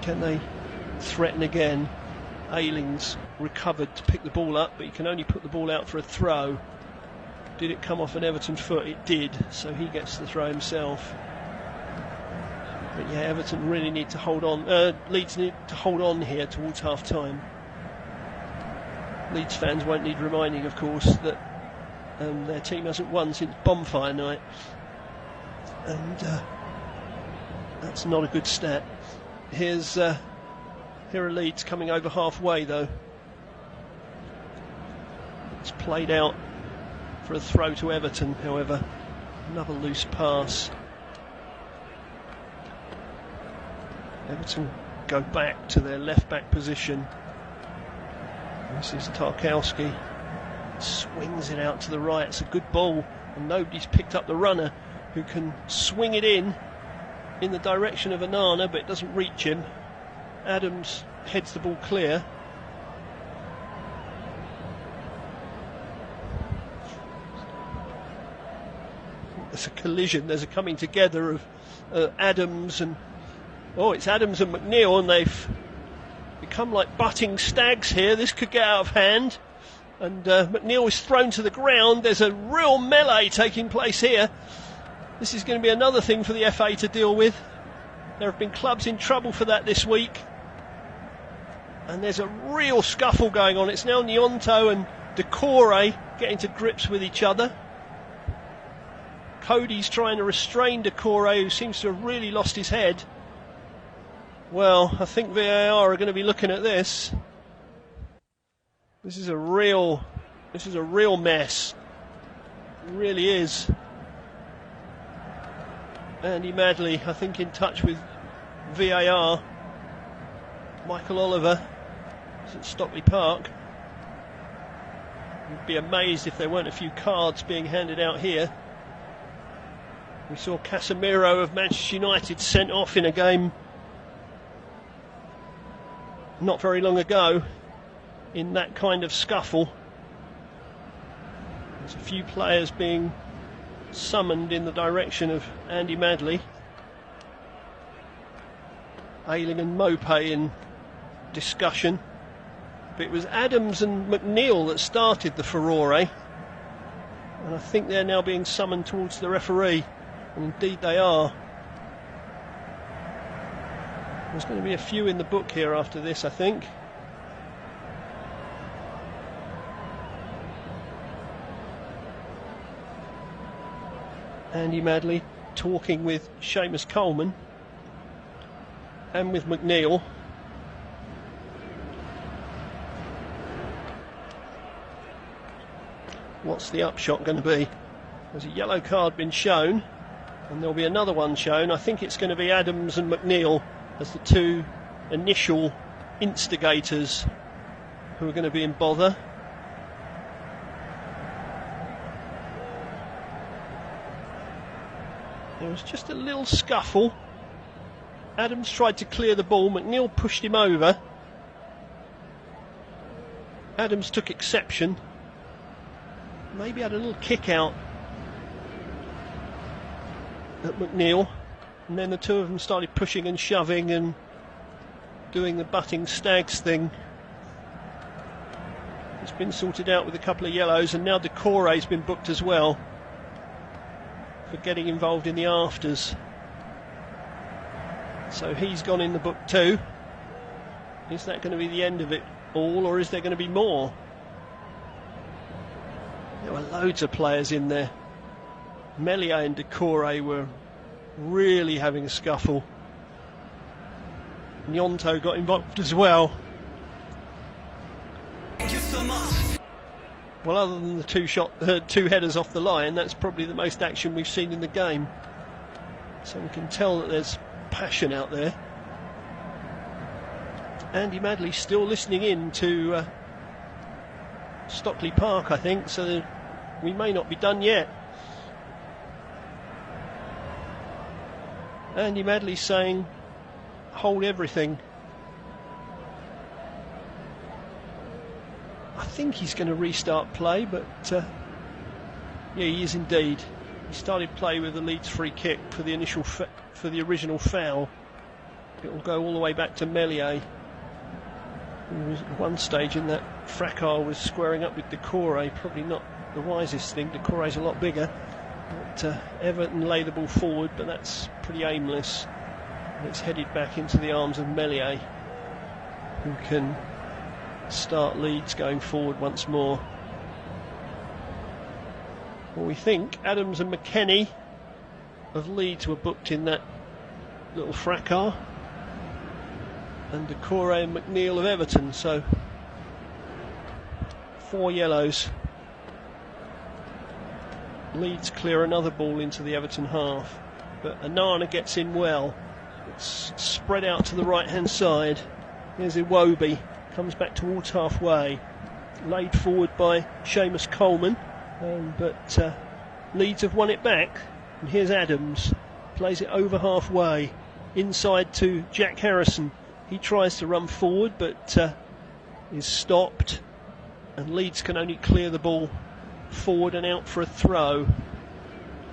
Can they threaten again? Ayling's recovered to pick the ball up, but he can only put the ball out for a throw. Did it come off an Everton foot? It did, so he gets the throw himself. But yeah, Everton really need to hold on. Leeds need to hold on here towards half time. Leeds fans won't need reminding, of course, that their team hasn't won since Bonfire Night, and that's not a good stat. Here are Leeds coming over halfway though. It's played out for a throw to Everton, however. Another loose pass. Everton go back to their left back position. This is Tarkowski. Swings it out to the right. It's a good ball, and nobody's picked up the runner. who can swing it in the direction of Onana, but it doesn't reach him. Adams heads the ball clear. There's a collision, there's a coming together of Adams and... Oh, it's Adams and McNeil, and they've become like butting stags here. This could get out of hand. And McNeil is thrown to the ground. There's a real melee taking place here. This is going to be another thing for the FA to deal with. There have been clubs in trouble for that this week. And there's a real scuffle going on. It's now Gnonto and Decore getting to grips with each other. Cody's trying to restrain Decore, who seems to have really lost his head. Well, I think VAR are going to be looking at this. This is a real mess. It really is. Andy Madley, I think, in touch with VAR. Michael Oliver is at Stockley Park. You'd be amazed if there weren't a few cards being handed out here. We saw Casemiro of Manchester United sent off in a game not very long ago in that kind of scuffle. There's a few players being summoned in the direction of Andy Madley. Ayling and Mope in discussion. But it was Adams and McNeil that started the furore, and I think they're now being summoned towards the referee, and indeed they are. There's going to be a few in the book here after this, I think. Andy Madley talking with Seamus Coleman and with McNeil. What's the upshot going to be? There's a yellow card been shown, and there'll be another one shown. I think it's going to be Adams and McNeil as the two initial instigators who are going to be in bother. There was just a little scuffle. Adams tried to clear the ball. McNeil pushed him over. Adams took exception. Maybe had a little kick out at McNeil. And then the two of them started pushing and shoving and doing the butting stags thing. It's been sorted out with a couple of yellows, and now Decore's been booked as well for getting involved in the afters. So he's gone in the book too. Is that going to be the end of it all, or is there going to be more? There were loads of players in there. Meslier and Decore were really having a scuffle. Gnonto got involved as well. Thank you so much. Well, other than the two headers off the line, that's probably the most action we've seen in the game. So we can tell that there's passion out there. Andy Madley still listening in to Stockley Park, I think, so we may not be done yet. Andy Madley saying, hold everything. I think he's going to restart play, but yeah, he is indeed. He started play with the Leeds free kick for the initial for the original foul. It will go all the way back to Meslier, who was at one stage in that fracas was squaring up with Decore. Probably not the wisest thing. Decore's a lot bigger. But Everton lay the ball forward, but that's pretty aimless. And it's headed back into the arms of Meslier, who can start Leeds going forward once more. Well, we think Adams and McKennie of Leeds were booked in that little fracas, and Decore and McNeil of Everton, so 4 yellows. Leeds clear another ball into the Everton half, but Onana gets in well. It's spread out to the right hand side. Here's Iwobi, comes back towards halfway, laid forward by Seamus Coleman, but Leeds have won it back. And here's Adams, plays it over halfway, inside to Jack Harrison. He tries to run forward but is stopped, and Leeds can only clear the ball forward and out for a throw.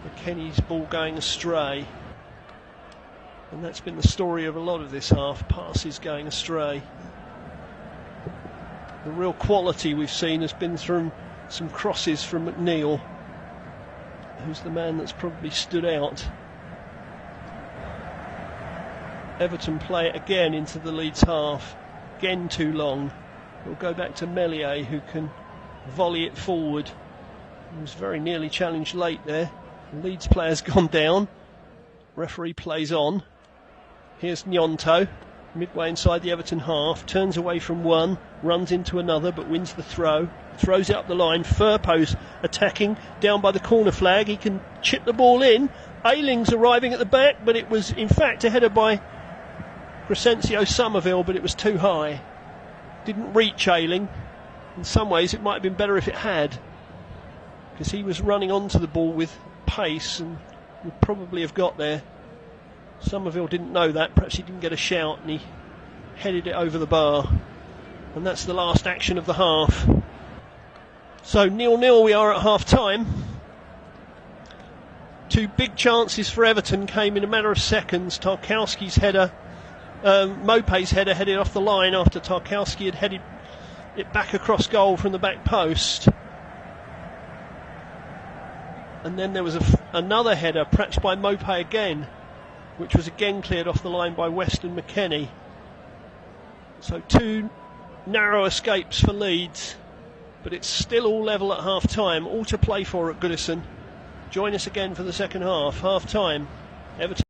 McKennie's ball going astray, and that's been the story of a lot of this half, passes going astray. The real quality we've seen has been from some crosses from McNeil, who's the man that's probably stood out. Everton play it again into the Leeds half, again too long. We'll go back to Meslier, who can volley it forward. He was very nearly challenged late there. The Leeds player's gone down. Referee plays on. Here's Gnonto, midway inside the Everton half, turns away from one, runs into another but wins the throw, throws it up the line. Firpo's attacking down by the corner flag. He can chip the ball in. Ayling's arriving at the back, but it was in fact a header by Crescencio Somerville, but it was too high. Didn't reach Ayling. In some ways it might have been better if it had, because he was running onto the ball with pace and would probably have got there. Somerville didn't know that, perhaps he didn't get a shout, and he headed it over the bar. And that's the last action of the half. So 0-0 we are at half time. Two big chances for Everton came in a matter of seconds. Tarkowski's header, Mope's header headed off the line after Tarkowski had headed it back across goal from the back post. And then there was another header, perhaps by Mope again, which was again cleared off the line by Weston McKennie. So two narrow escapes for Leeds, but it's still all level at half time, all to play for at Goodison. Join us again for the second half. Half time, Everton.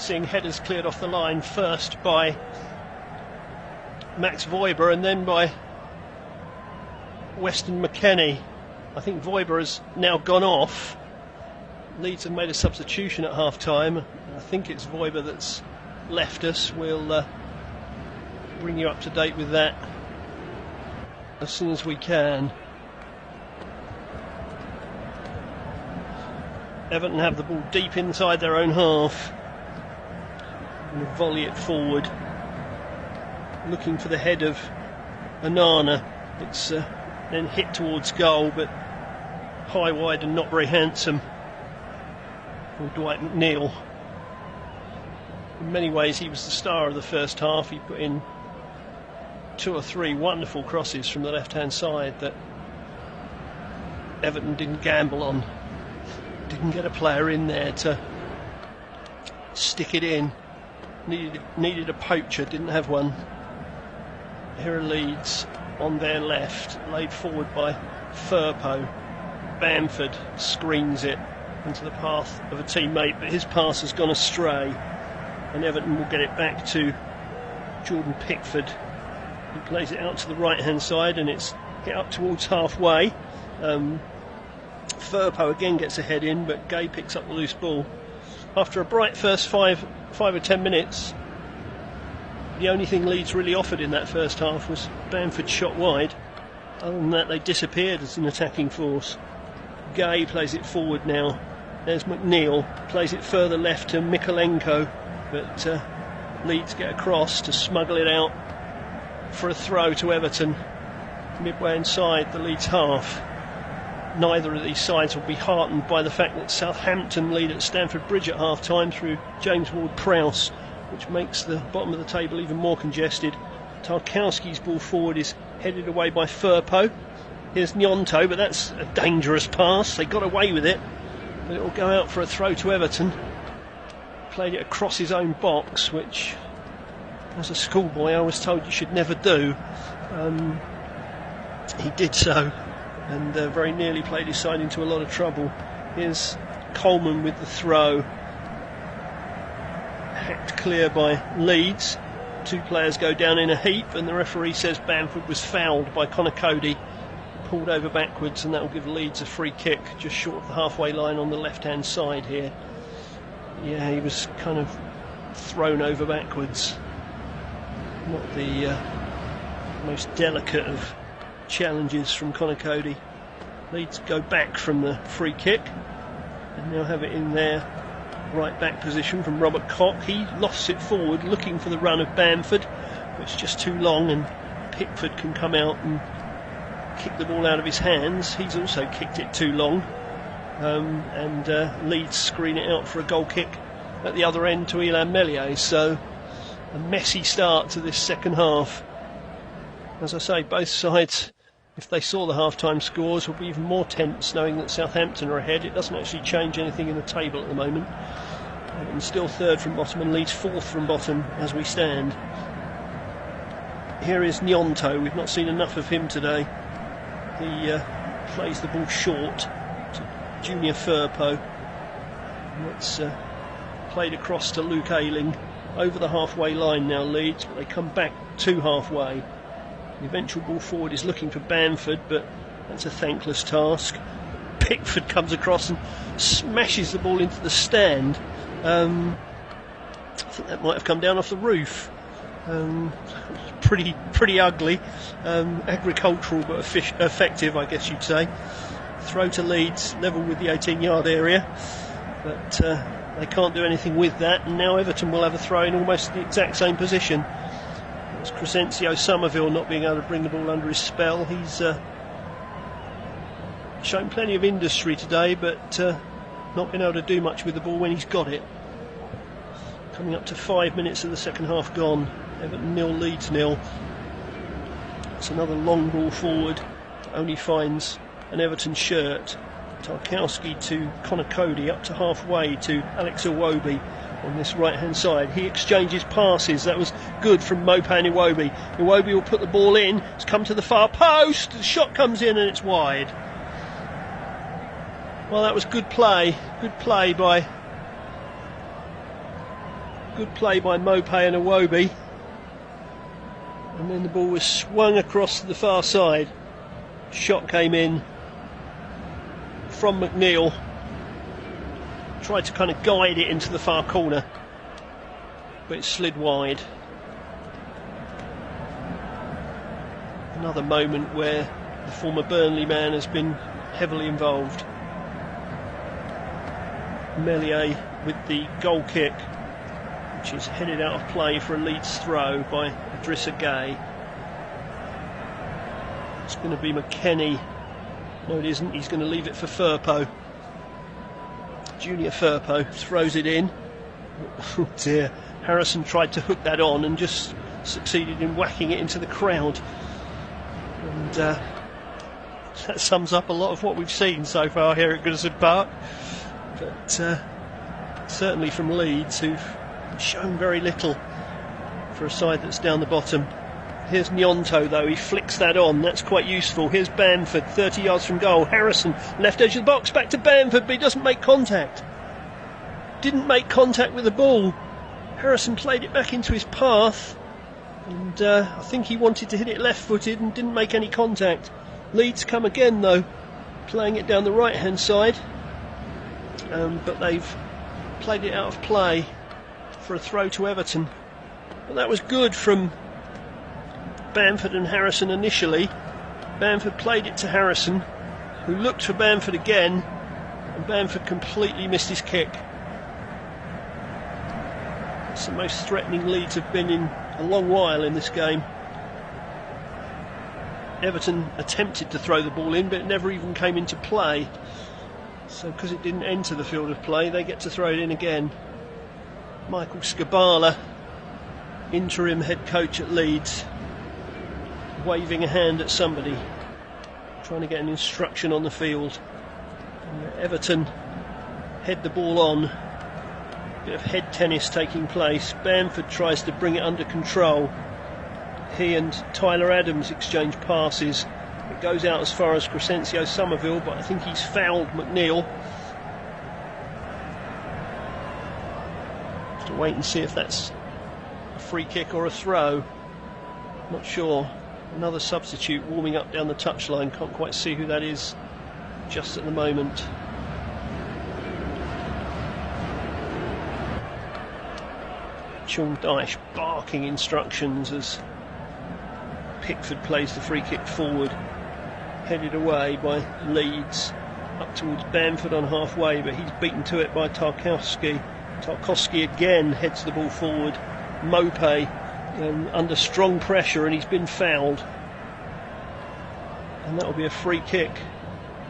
seeing headers cleared off the line, first by Max Voiber and then by Weston McKennie. I think Voiber has now gone off. Leeds have made a substitution at half time. I think it's Voiber that's left us. We'll bring you up to date with that as soon as we can. Everton have the ball deep inside their own half. Going to volley it forward, looking for the head of Onana. It's then hit towards goal, but high, wide and not very handsome for Dwight McNeil. In many ways he was the star of the first half. He put in 2 or 3 wonderful crosses from the left hand side that Everton didn't gamble on. Didn't get a player in there to stick it in. Needed a poacher, didn't have one. Here are Leeds on their left, laid forward by Firpo. Bamford screens it into the path of a teammate, but his pass has gone astray, and Everton will get it back to Jordan Pickford. He plays it out to the right hand side and it's hit up towards halfway. Firpo again gets a head in, but Gay picks up the loose ball. After a bright first 5 or 10 minutes, the only thing Leeds really offered in that first half was Bamford's shot wide. Other than that, they disappeared as an attacking force. Gay plays it forward now. There's McNeil, plays it further left to Mikolenko, but Leeds get across to smuggle it out for a throw to Everton, midway inside the Leeds half. Neither of these sides will be heartened by the fact that Southampton lead at Stamford Bridge at half time through James Ward-Prowse, which makes the bottom of the table even more congested. Tarkowski's ball forward is headed away by Firpo. Here's Gnonto, but that's a dangerous pass. They got away with it, but it will go out for a throw to Everton. Played it across his own box, which as a schoolboy I was told you should never do. He did so, and very nearly played his side into a lot of trouble. Here's Coleman with the throw, hacked clear by Leeds. 2 players go down in a heap, and the referee says Bamford was fouled by Connor Cody, pulled over backwards, and that will give Leeds a free kick just short of the halfway line on the left hand side here. Yeah, he was kind of thrown over backwards. Not the most delicate of challenges from Connor Cody. Leeds go back from the free kick and now have it in their right back position from Robert Koch. He lost it forward looking for the run of Bamford, but it's just too long, and Pickford can come out and kick the ball out of his hands. He's also kicked it too long, and Leeds screen it out for a goal kick at the other end to Illan Meslier. So a messy start to this second half. As I say, both sides, if they saw the half-time scores, will be even more tense knowing that Southampton are ahead. It doesn't actually change anything in the table at the moment. And still third from bottom and Leeds fourth from bottom as we stand. Here is Gnonto. We've not seen enough of him today. He plays the ball short to Junior Firpo. And it's played across to Luke Ayling. Over the halfway line now, Leeds, but they come back to halfway. The eventual ball forward is looking for Bamford, but that's a thankless task. Pickford comes across and smashes the ball into the stand. I think that might have come down off the roof. Pretty ugly. Agricultural but effective, I guess you'd say. Throw to Leeds, level with the 18-yard area, but they can't do anything with that, and now Everton will have a throw in almost the exact same position. It's Crescencio Somerville not being able to bring the ball under his spell. He's shown plenty of industry today, but not been able to do much with the ball when he's got it. Coming up to 5 minutes of the second half gone. Everton 0, Leeds 0. It's another long ball forward. Only finds an Everton shirt. Tarkowski to Connor Cody, up to halfway to Alex Iwobi on this right hand side. He exchanges passes. That was good from Mopan Iwobi. Iwobi will put the ball in. It's come to the far post. The shot comes in and it's wide. Well, that was good play. Good play by Good play by Mopay and Iwobi. And then the ball was swung across to the far side. Shot came in from McNeil. Tried to kind of guide it into the far corner, but it slid wide. Another moment where the former Burnley man has been heavily involved. Meslier with the goal kick, which is headed out of play for a Leeds throw by Idrissa Gueye. It's going to be McKennie. No, it isn't. He's going to leave it for Firpo. Junior Firpo throws it in. Oh dear. Harrison tried to hook that on and just succeeded in whacking it into the crowd. And that sums up a lot of what we've seen so far here at Goodison Park. But certainly from Leeds, who've shown very little for a side that's down the bottom. Here's Gnonto though, he flicks that on, that's quite useful. Here's Bamford, 30 yards from goal. Harrison, left edge of the box, back to Bamford, but he doesn't make contact. Didn't make contact with the ball. Harrison played it back into his path, and I think he wanted to hit it left-footed and didn't make any contact. Leeds come again though, playing it down the right-hand side, but they've played it out of play for a throw to Everton. But that was good from Bamford and Harrison initially. Bamford played it to Harrison, who looked for Bamford again, and Bamford completely missed his kick. It's the most threatening Leeds have been in a long while in this game. Everton attempted to throw the ball in, but it never even came into play. So because it didn't enter the field of play, they get to throw it in again. Michael Skabala, interim head coach at Leeds, waving a hand at somebody, trying to get an instruction on the field. And Everton head the ball on. Bit of head tennis taking place. Bamford tries to bring it under control. He and Tyler Adams exchange passes. It goes out as far as Crescencio Somerville, but I think he's fouled McNeil. Have to wait and see if that's a free kick or a throw. Not sure. Another substitute warming up down the touchline. Can't quite see who that is just at the moment. Chung Dyche barking instructions as Pickford plays the free kick forward, headed away by Leeds up towards Bamford on halfway, but he's beaten to it by Tarkowski. Tarkowski again heads the ball forward. Mopay under strong pressure, and he's been fouled, and that will be a free kick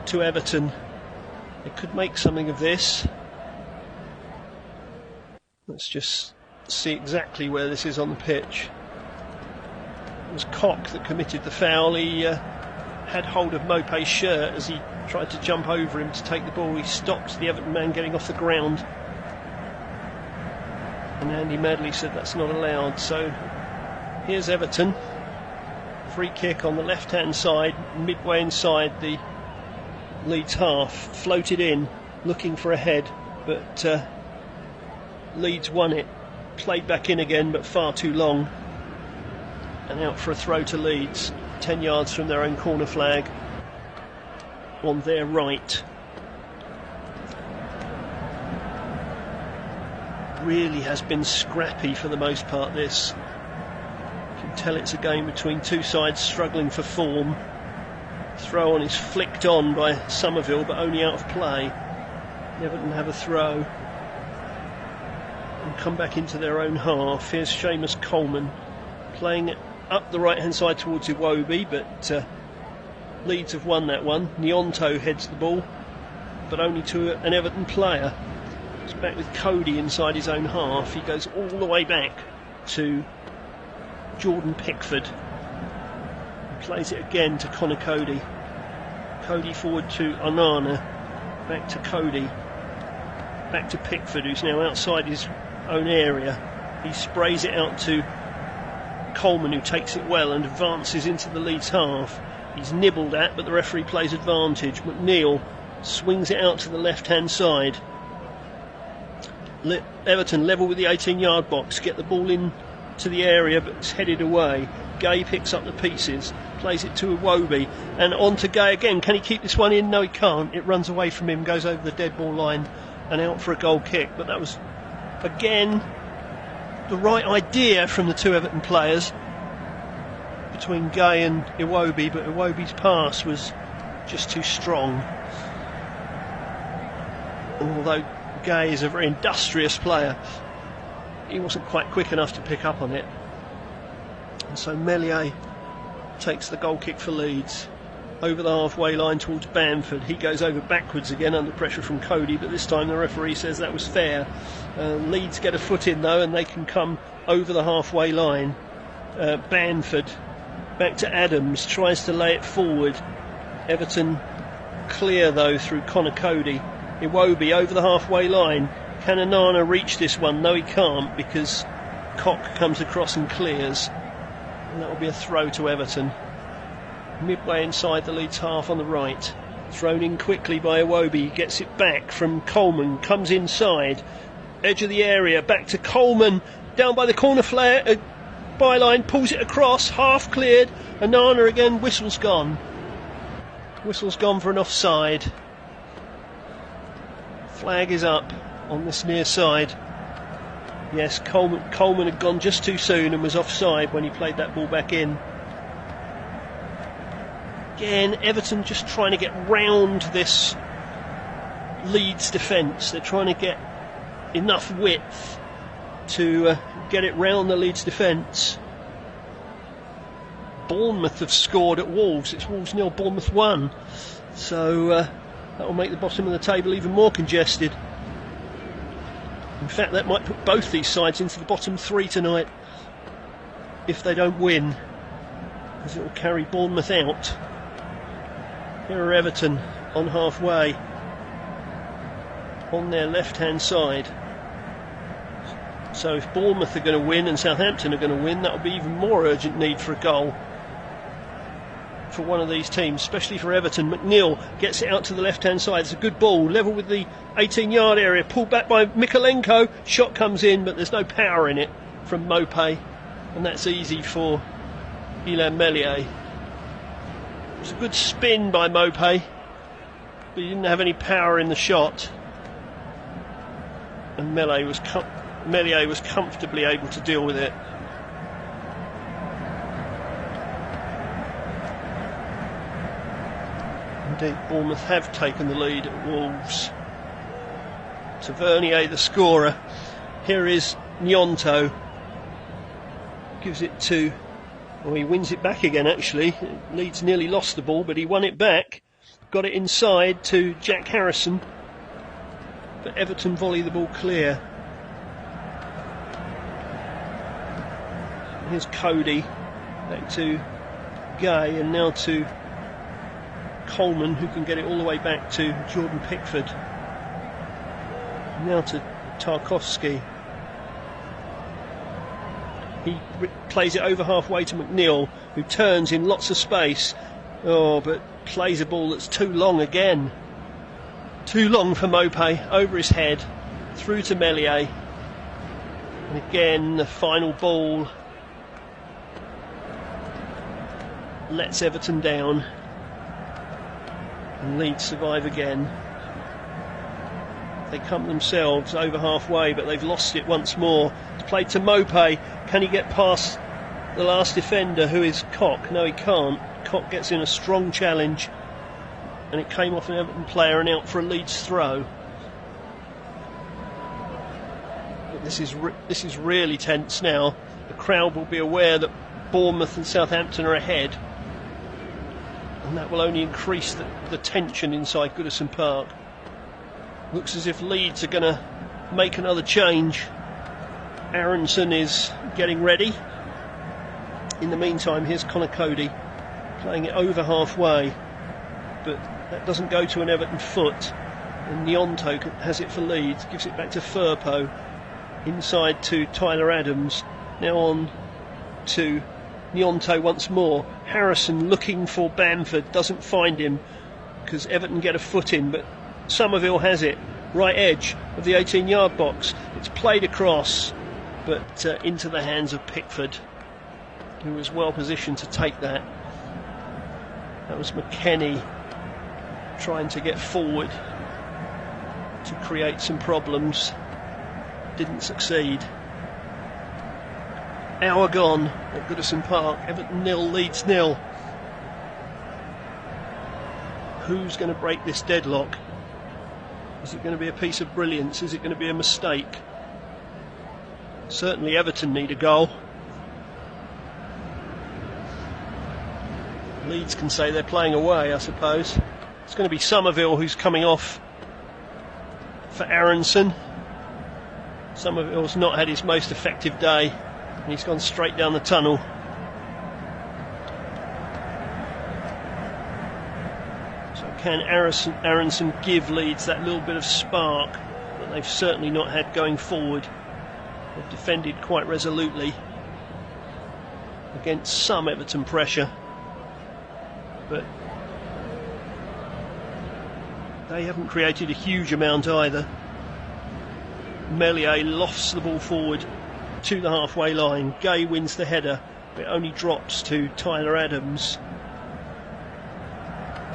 to Everton. They could make something of this. Let's just see exactly where this is on the pitch. It was Koch that committed the foul. He had hold of Mopay's shirt as he tried to jump over him to take the ball. He stopped the Everton man getting off the ground, and Andy Madley said that's not allowed. So here's Everton, free kick on the left hand side, midway inside the Leeds half, floated in looking for a head, but Leeds won it. Played back in again, but far too long, and out for a throw to Leeds, 10 yards from their own corner flag on their right. Really has been scrappy for the most part, this. You can tell it's a game between two sides struggling for form. Throw on is flicked on by Somerville, but only out of play. Everton have a throw and come back into their own half. Here's Seamus Coleman playing it up the right hand side towards Iwobi, but Leeds have won that one. Gnonto heads the ball, but only to an Everton player. It's back with Cody inside his own half. He goes all the way back to Jordan Pickford. He plays it again to Connor Cody. Cody forward to Onana, back to Cody, back to Pickford, who's now outside his own area. He sprays it out to Coleman, who takes it well and advances into the Leeds half. He's nibbled at, but the referee plays advantage. McNeil swings it out to the left hand side. Everton level with the 18-yard box, get the ball in to the area, but it's headed away. Gay picks up the pieces, plays it to Iwobi, and on to Gay again. Can he keep this one in? No, he can't. It runs away from him, goes over the dead ball line and out for a goal kick. But that was, again, the right idea from the two Everton players between Gay and Iwobi, but Iwobi's pass was just too strong. And although Gay is a very industrious player, he wasn't quite quick enough to pick up on it. And so Meslier takes the goal kick for Leeds over the halfway line towards Bamford. He goes over backwards again under pressure from Cody, but this time the referee says that was fair. Leeds get a foot in though, and they can come over the halfway line. Bamford back to Adams, tries to lay it forward. Everton clear though through Connor Cody. Iwobi over the halfway line. Can Onana reach this one? No, he can't, because Koch comes across and clears. And that will be a throw to Everton. Midway inside the Leeds half on the right. Thrown in quickly by Iwobi. Gets it back from Coleman. Comes inside. Edge of the area. Back to Coleman. Down by the corner flare. Byline pulls it across. Half cleared. Onana again. Whistle's gone. Whistle's gone for an offside. Flag is up on this near side. Yes, Coleman had gone just too soon and was offside when he played that ball back in. Again, Everton just trying to get round this Leeds defence. They're trying to get enough width to get it round the Leeds defence. Bournemouth have scored at Wolves. It's Wolves 0, Bournemouth 1. So that will make the bottom of the table even more congested. In fact, that might put both these sides into the bottom three tonight if they don't win, because it will carry Bournemouth out. Here are Everton on halfway on their left-hand side. So if Bournemouth are going to win and Southampton are going to win, that will be even more urgent need for a goal for one of these teams, especially for Everton. McNeil gets it out to the left-hand side. It's a good ball, level with the 18-yard area, pulled back by Mikolenko. Shot comes in, but there's no power in it from Mopé, and that's easy for Illan Meslier. It was a good spin by Mopé, but he didn't have any power in the shot, and Meslier was comfortably able to deal with it. Indeed, Bournemouth have taken the lead at Wolves. Tavernier, the scorer. Here is Gnonto. Gives it to... Well, he wins it back again, actually. Leeds nearly lost the ball, but he won it back. Got it inside to Jack Harrison. But Everton volley the ball clear. Here's Cody. Back to Gay, and now to Coleman, who can get it all the way back to Jordan Pickford. Now to Tarkowski. He plays it over halfway to McNeil, who turns in lots of space. Oh, but plays a ball that's too long again. Too long for Mopé, over his head, through to Meslier. And again, the final ball lets Everton down. And Leeds survive again. They come themselves over halfway, but they've lost it once more. It's played to Mopé. Can he get past the last defender, who is Koch? No, he can't. Koch gets in a strong challenge, and it came off an Everton player and out for a Leeds throw. But this is really tense now. The crowd will be aware that Bournemouth and Southampton are ahead, and that will only increase the tension inside Goodison Park. Looks as if Leeds are going to make another change. Aronson is getting ready. In the meantime, here's Connor Cody playing it over halfway, but that doesn't go to an Everton foot, and Gnonto has it for Leeds, gives it back to Firpo, inside to Tyler Adams, now on to Gnonto once more. Harrison looking for Bamford, doesn't find him because Everton get a foot in, but Somerville has it. right edge of the 18-yard box. It's played across, but into the hands of Pickford, who was well positioned to take that. That was McKennie trying to get forward to create some problems. Didn't succeed. Hour gone at Goodison Park. Everton 0, Leeds 0. Who's going to break this deadlock? Is it going to be a piece of brilliance? Is it going to be a mistake? Certainly Everton need a goal. Leeds can say they're playing away, I suppose. It's going to be Somerville who's coming off for Aronson. Somerville's not had his most effective day, and he's gone straight down the tunnel. So can Aronson give Leeds that little bit of spark that they've certainly not had going forward? They've defended quite resolutely against some Everton pressure, but they haven't created a huge amount either. Meslier lofts the ball forward to the halfway line. Gay wins the header, but it only drops to Tyler Adams.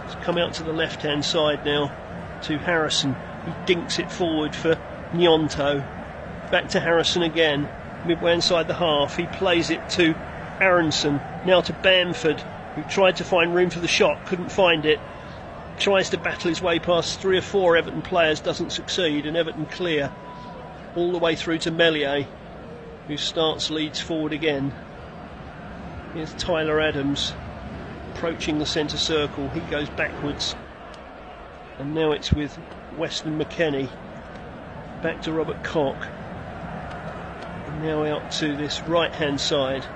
It's come out to the left hand side now to Harrison. He dinks it forward for Nyonto. Back to Harrison again, midway inside the half. He plays it to Aronson, now to Bamford, who tried to find room for the shot, couldn't find it. Tries to battle his way past 3 or 4 Everton players, doesn't succeed, and Everton clear all the way through to Meslier, who starts Leeds forward again. Here's Tyler Adams approaching the centre circle. He goes backwards, and now it's with Weston McKennie. Back to Robert Koch, and now out to this right hand side.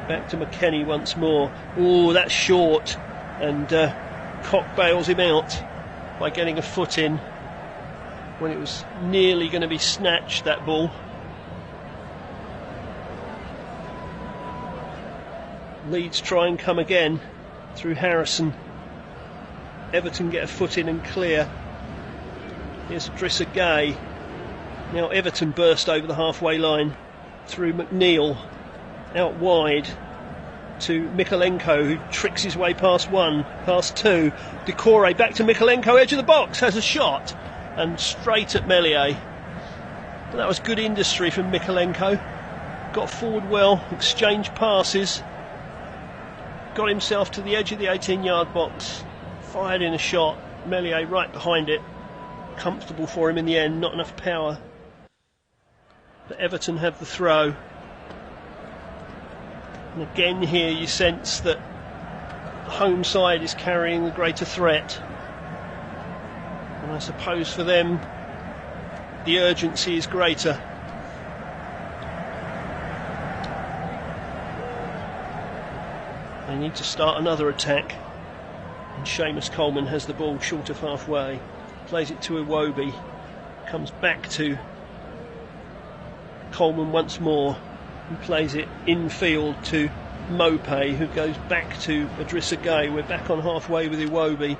Back to McKennie once more. Oh, that's short, and Koch bails him out by getting a foot in when it was nearly going to be snatched, that ball. Leeds try and come again through Harrison. Everton get a foot in and clear. Here's Idrissa Gay. Now Everton burst over the halfway line through McNeil. Out wide to Mikalenko, who tricks his way past 1, past 2. Decore back to Mikalenko, edge of the box, has a shot, and straight at Meslier. But that was good industry from Mikalenko. Got forward well, exchanged passes, got himself to the edge of the 18-yard box, fired in a shot. Meslier right behind it. Comfortable for him in the end, not enough power. But Everton have the throw. And again here you sense that the home side is carrying the greater threat. And I suppose for them the urgency is greater. They need to start another attack. And Seamus Coleman has the ball short of halfway. Plays it to Iwobi. Comes back to Coleman once more. He plays it infield to Mopé, who goes back to Idrissa Gay. We're back on halfway with Iwobi.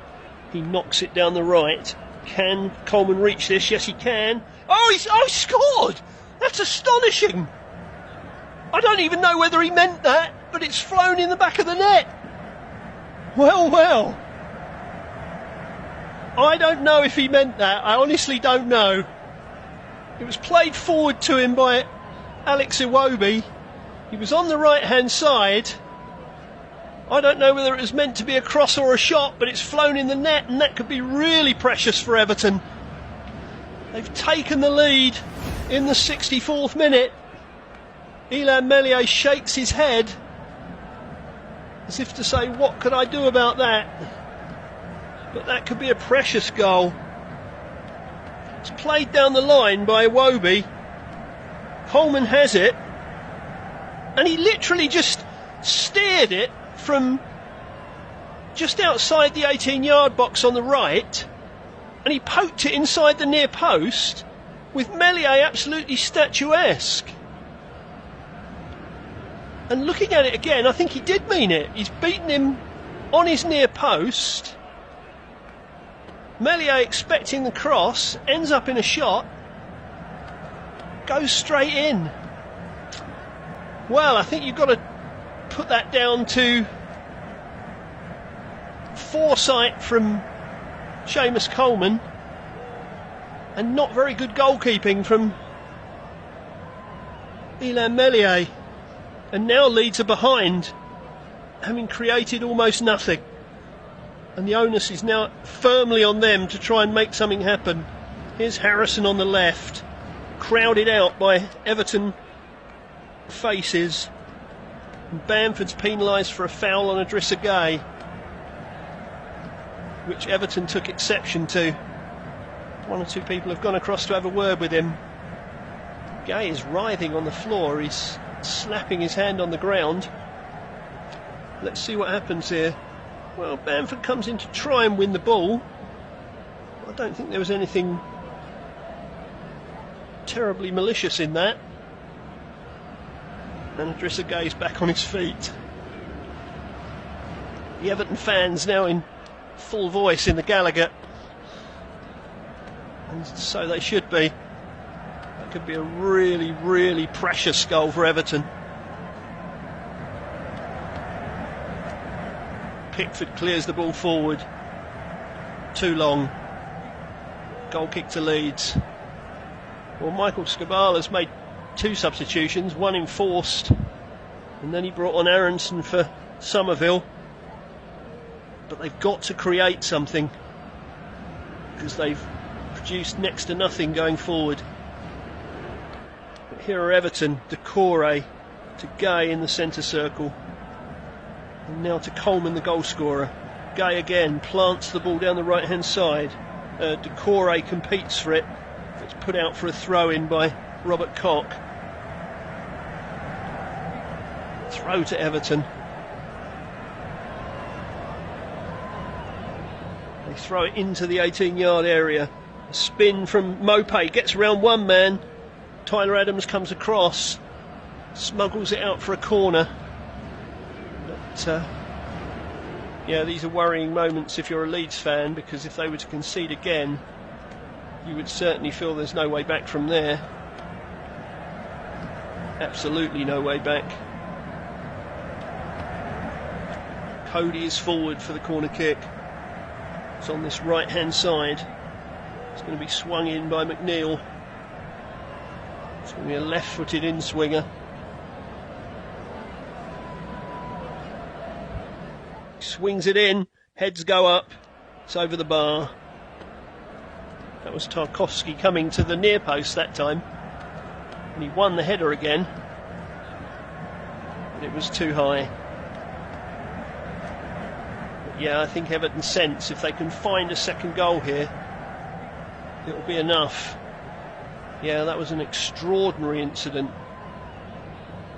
He knocks it down the right. Can Coleman reach this? Yes, he can. Oh, he scored! That's astonishing! I don't even know whether he meant that, but it's flown in the back of the net. Well, well. I don't know if he meant that. I honestly don't know. It was played forward to him by Alex Iwobi. He was on the right hand side. I don't know whether it was meant to be a cross or a shot, but it's flown in the net, and that could be really precious for Everton. They've taken the lead in the 64th minute. Illan Meslier shakes his head as if to say, what could I do about that? But that could be a precious goal. It's played down the line by Iwobi. Coleman has it, and he literally just steered it from just outside the 18-yard box on the right, and he poked it inside the near post with Meslier absolutely statuesque. And looking at it again, I think he did mean it. He's beaten him on his near post, Meslier expecting the cross, ends up in a shot, goes straight in. Well, I think you've got to put that down to foresight from Seamus Coleman and not very good goalkeeping from Illan Meslier. And now Leeds are behind, having created almost nothing. And the onus is now firmly on them to try and make something happen. Here's Harrison on the left, crowded out by Everton faces. And Bamford's penalised for a foul on Idrissa Gueye, which Everton took exception to. One or two people have gone across to have a word with him. Gueye is writhing on the floor, he's slapping his hand on the ground. Let's see what happens here. Well, Bamford comes in to try and win the ball. I don't think there was anything terribly malicious in that. And Idrissa Gueye's back on his feet. The Everton fans now in full voice in the Gallagher. And so they should be. That could be a really, really precious goal for Everton. Pickford clears the ball forward. Too long. Goal kick to Leeds. Well, Michael Skabala's made two substitutions, one enforced, and then he brought on Aronson for Somerville. But they've got to create something, because they've produced next to nothing going forward. But here are Everton, Decore to Gueye in the centre circle. And now to Coleman, the goal scorer. Gueye again plants the ball down the right hand side. Decore competes for it. It's put out for a throw in by Robert Koch. Throw to Everton. They throw it into the 18-yard area. A spin from Mopé, gets around one man. Tyler Adams comes across, smuggles it out for a corner. But yeah, these are worrying moments if you're a Leeds fan, because if they were to concede again, you would certainly feel there's no way back from there. Absolutely no way back. Cody is forward for the corner kick. It's on this right hand side. It's going to be swung in by McNeil. It's going to be a left footed in swinger. Swings it in, heads go up, it's over the bar. That was Tarkowski coming to the near post that time, and he won the header again, but it was too high. But yeah, I think Everton sense if they can find a second goal here, it'll be enough. Yeah, that was an extraordinary incident.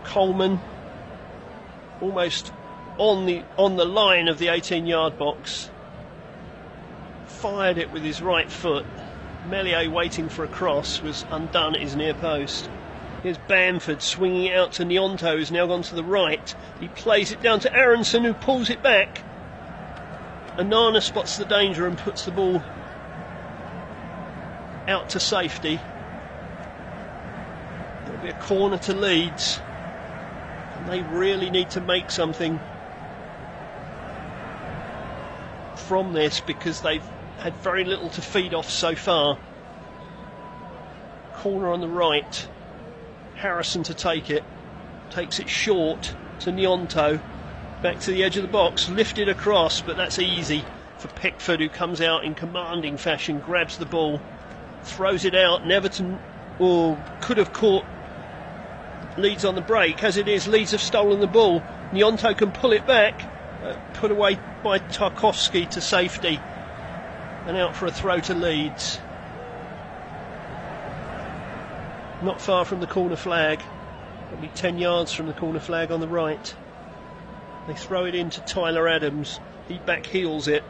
Coleman almost on the line of the 18-yard box, fired it with his right foot. Meslier, waiting for a cross, was undone at his near post. Here's Bamford swinging it out to Nyonto, who's now gone to the right. He plays it down to Aronson, who pulls it back. Onana spots the danger and puts the ball out to safety. It'll be a corner to Leeds, and they really need to make something from this, because they've had very little to feed off so far. Corner on the right, Harrison to take it, takes it short to Nyonto, back to the edge of the box, lifted across, but that's easy for Pickford, who comes out in commanding fashion, grabs the ball, throws it out, and Everton could have caught Leeds on the break. As it is, Leeds have stolen the ball. Nyonto can pull it back, put away by Tarkowski to safety, and out for a throw to Leeds. Not far from the corner flag, only 10 yards from the corner flag on the right. They throw it in to Tyler Adams, he back heels it,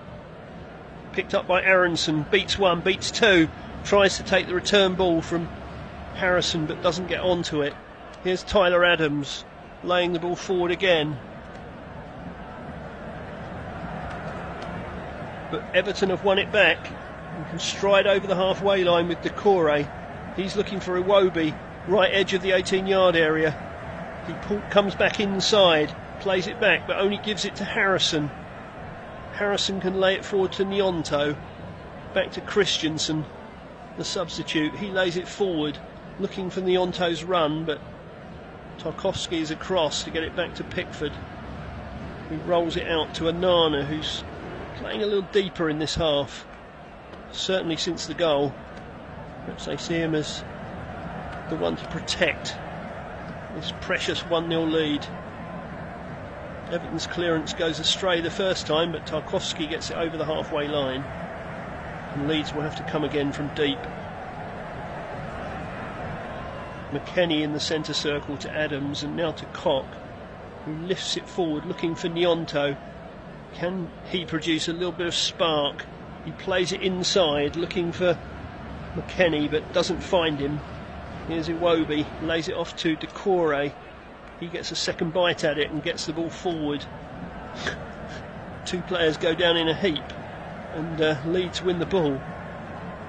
picked up by Aronson, beats one, beats two, tries to take the return ball from Harrison but doesn't get onto it. Here's Tyler Adams laying the ball forward again. But Everton have won it back. He can stride over the halfway line with Decore. He's looking for Iwobi, right edge of the 18-yard area. He comes back inside, plays it back, but only gives it to Harrison. Harrison can lay it forward to Nyonto. Back to Christensen, the substitute. He lays it forward, looking for Nyonto's run, but Tarkowski is across to get it back to Pickford, who rolls it out to Onana, who's playing a little deeper in this half, certainly since the goal. Perhaps they see him as the one to protect this precious 1-0 lead. Everton's clearance goes astray the first time, but Tarkowski gets it over the halfway line, and Leeds will have to come again from deep. McKennie in the centre circle to Adams, and now to Koch, who lifts it forward looking for Nyonto. Can he produce a little bit of spark? He plays it inside looking for McKennie, but doesn't find him. Here's Iwobi, lays it off to Decore. He gets a second bite at it and gets the ball forward. Two players go down in a heap, and Leeds win the ball.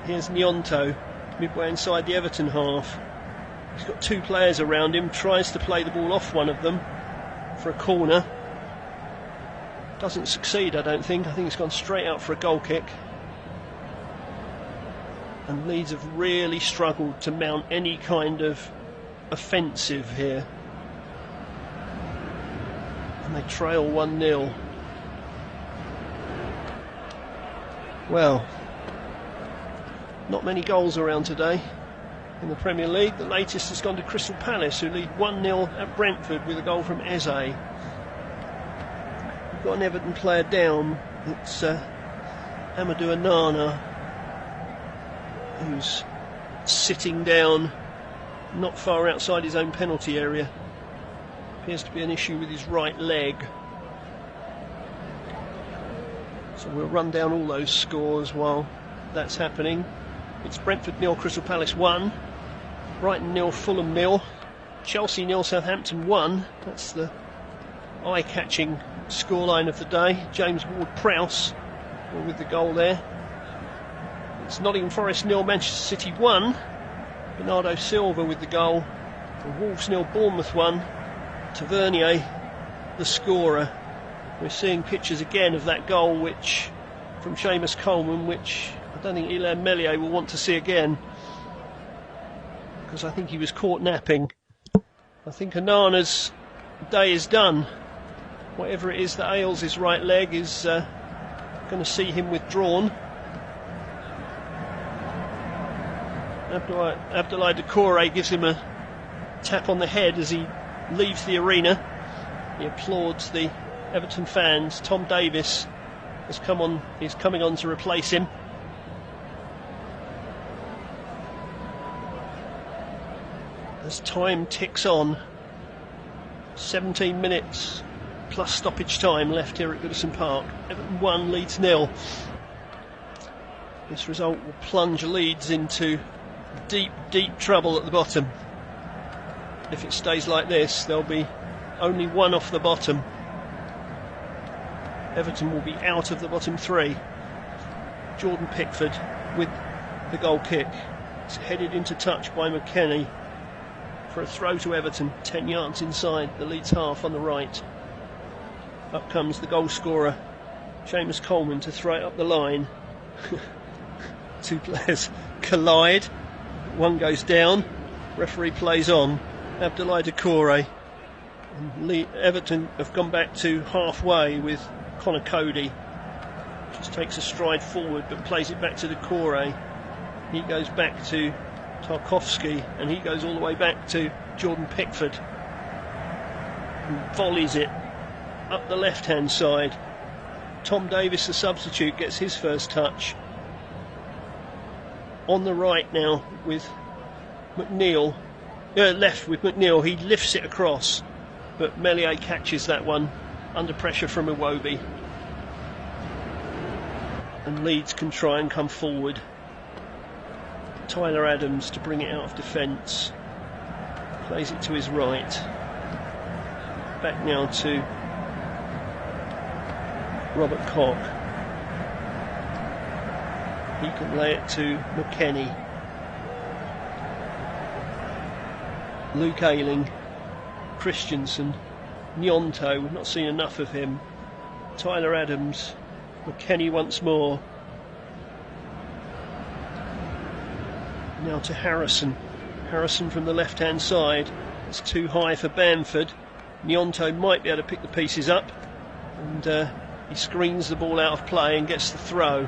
Here's Nyonto, midway inside the Everton half. He's got two players around him, tries to play the ball off one of them for a corner. Doesn't succeed, I don't think. I think it's gone straight out for a goal kick. And Leeds have really struggled to mount any kind of offensive here. And they trail 1-0. Well, not many goals around today in the Premier League. The latest has gone to Crystal Palace, who lead 1-0 at Brentford with a goal from Eze. We've got an Everton player down. It's Amadou Onana, who's sitting down not far outside his own penalty area. Appears to be an issue with his right leg. So we'll run down all those scores while that's happening. It's Brentford 0, Crystal Palace 1, Brighton 0, Fulham 0, Chelsea 0, Southampton 1. That's the eye-catching scoreline of the day. James Ward-Prowse with the goal there. It's Nottingham Forest 0, Manchester City 1. Bernardo Silva with the goal. And Wolves 0, Bournemouth 1. Tavernier, the scorer. We're seeing pictures again of that goal which from Seamus Coleman, which I don't think Ilhan Meslier will want to see again, because I think he was caught napping. I think Onana's day is done. Whatever it is that ails his right leg is going to see him withdrawn. Abdoulaye Decore gives him a tap on the head as he leaves the arena. He applauds the Everton fans. Tom Davis is coming on to replace him. As time ticks on, 17 minutes plus stoppage time left here at Goodison Park. Everton 1, Leeds 0. This result will plunge Leeds into deep, deep trouble at the bottom. If it stays like this, there'll be only one off the bottom. Everton will be out of the bottom three. Jordan Pickford with the goal kick. It's headed into touch by McKennie for a throw to Everton, 10 yards inside the Leeds half on the right. Up comes the goal scorer, Seamus Coleman, to throw it up the line. Two players collide. One goes down. Referee plays on. Abdoulaye Decore. And Everton have gone back to halfway with Connor Cody. Just takes a stride forward but plays it back to Decore. He goes back to Tarkowski, and he goes all the way back to Jordan Pickford, who volleys it up the left hand side. Tom Davis, the substitute, gets his first touch. On the right now with McNeil, left with McNeil. He lifts it across, but Meslier catches that one under pressure from Iwobi, and Leeds can try and come forward. Tyler Adams to bring it out of defence, plays it to his right. Back now to Robert Koch. He can lay it to McKennie. Luke Ayling, Christensen, Gnonto, we've not seen enough of him. Tyler Adams, McKennie once more. Now to Harrison. Harrison from the left-hand side. It's too high for Bamford. Gnonto might be able to pick the pieces up, and he screens the ball out of play and gets the throw.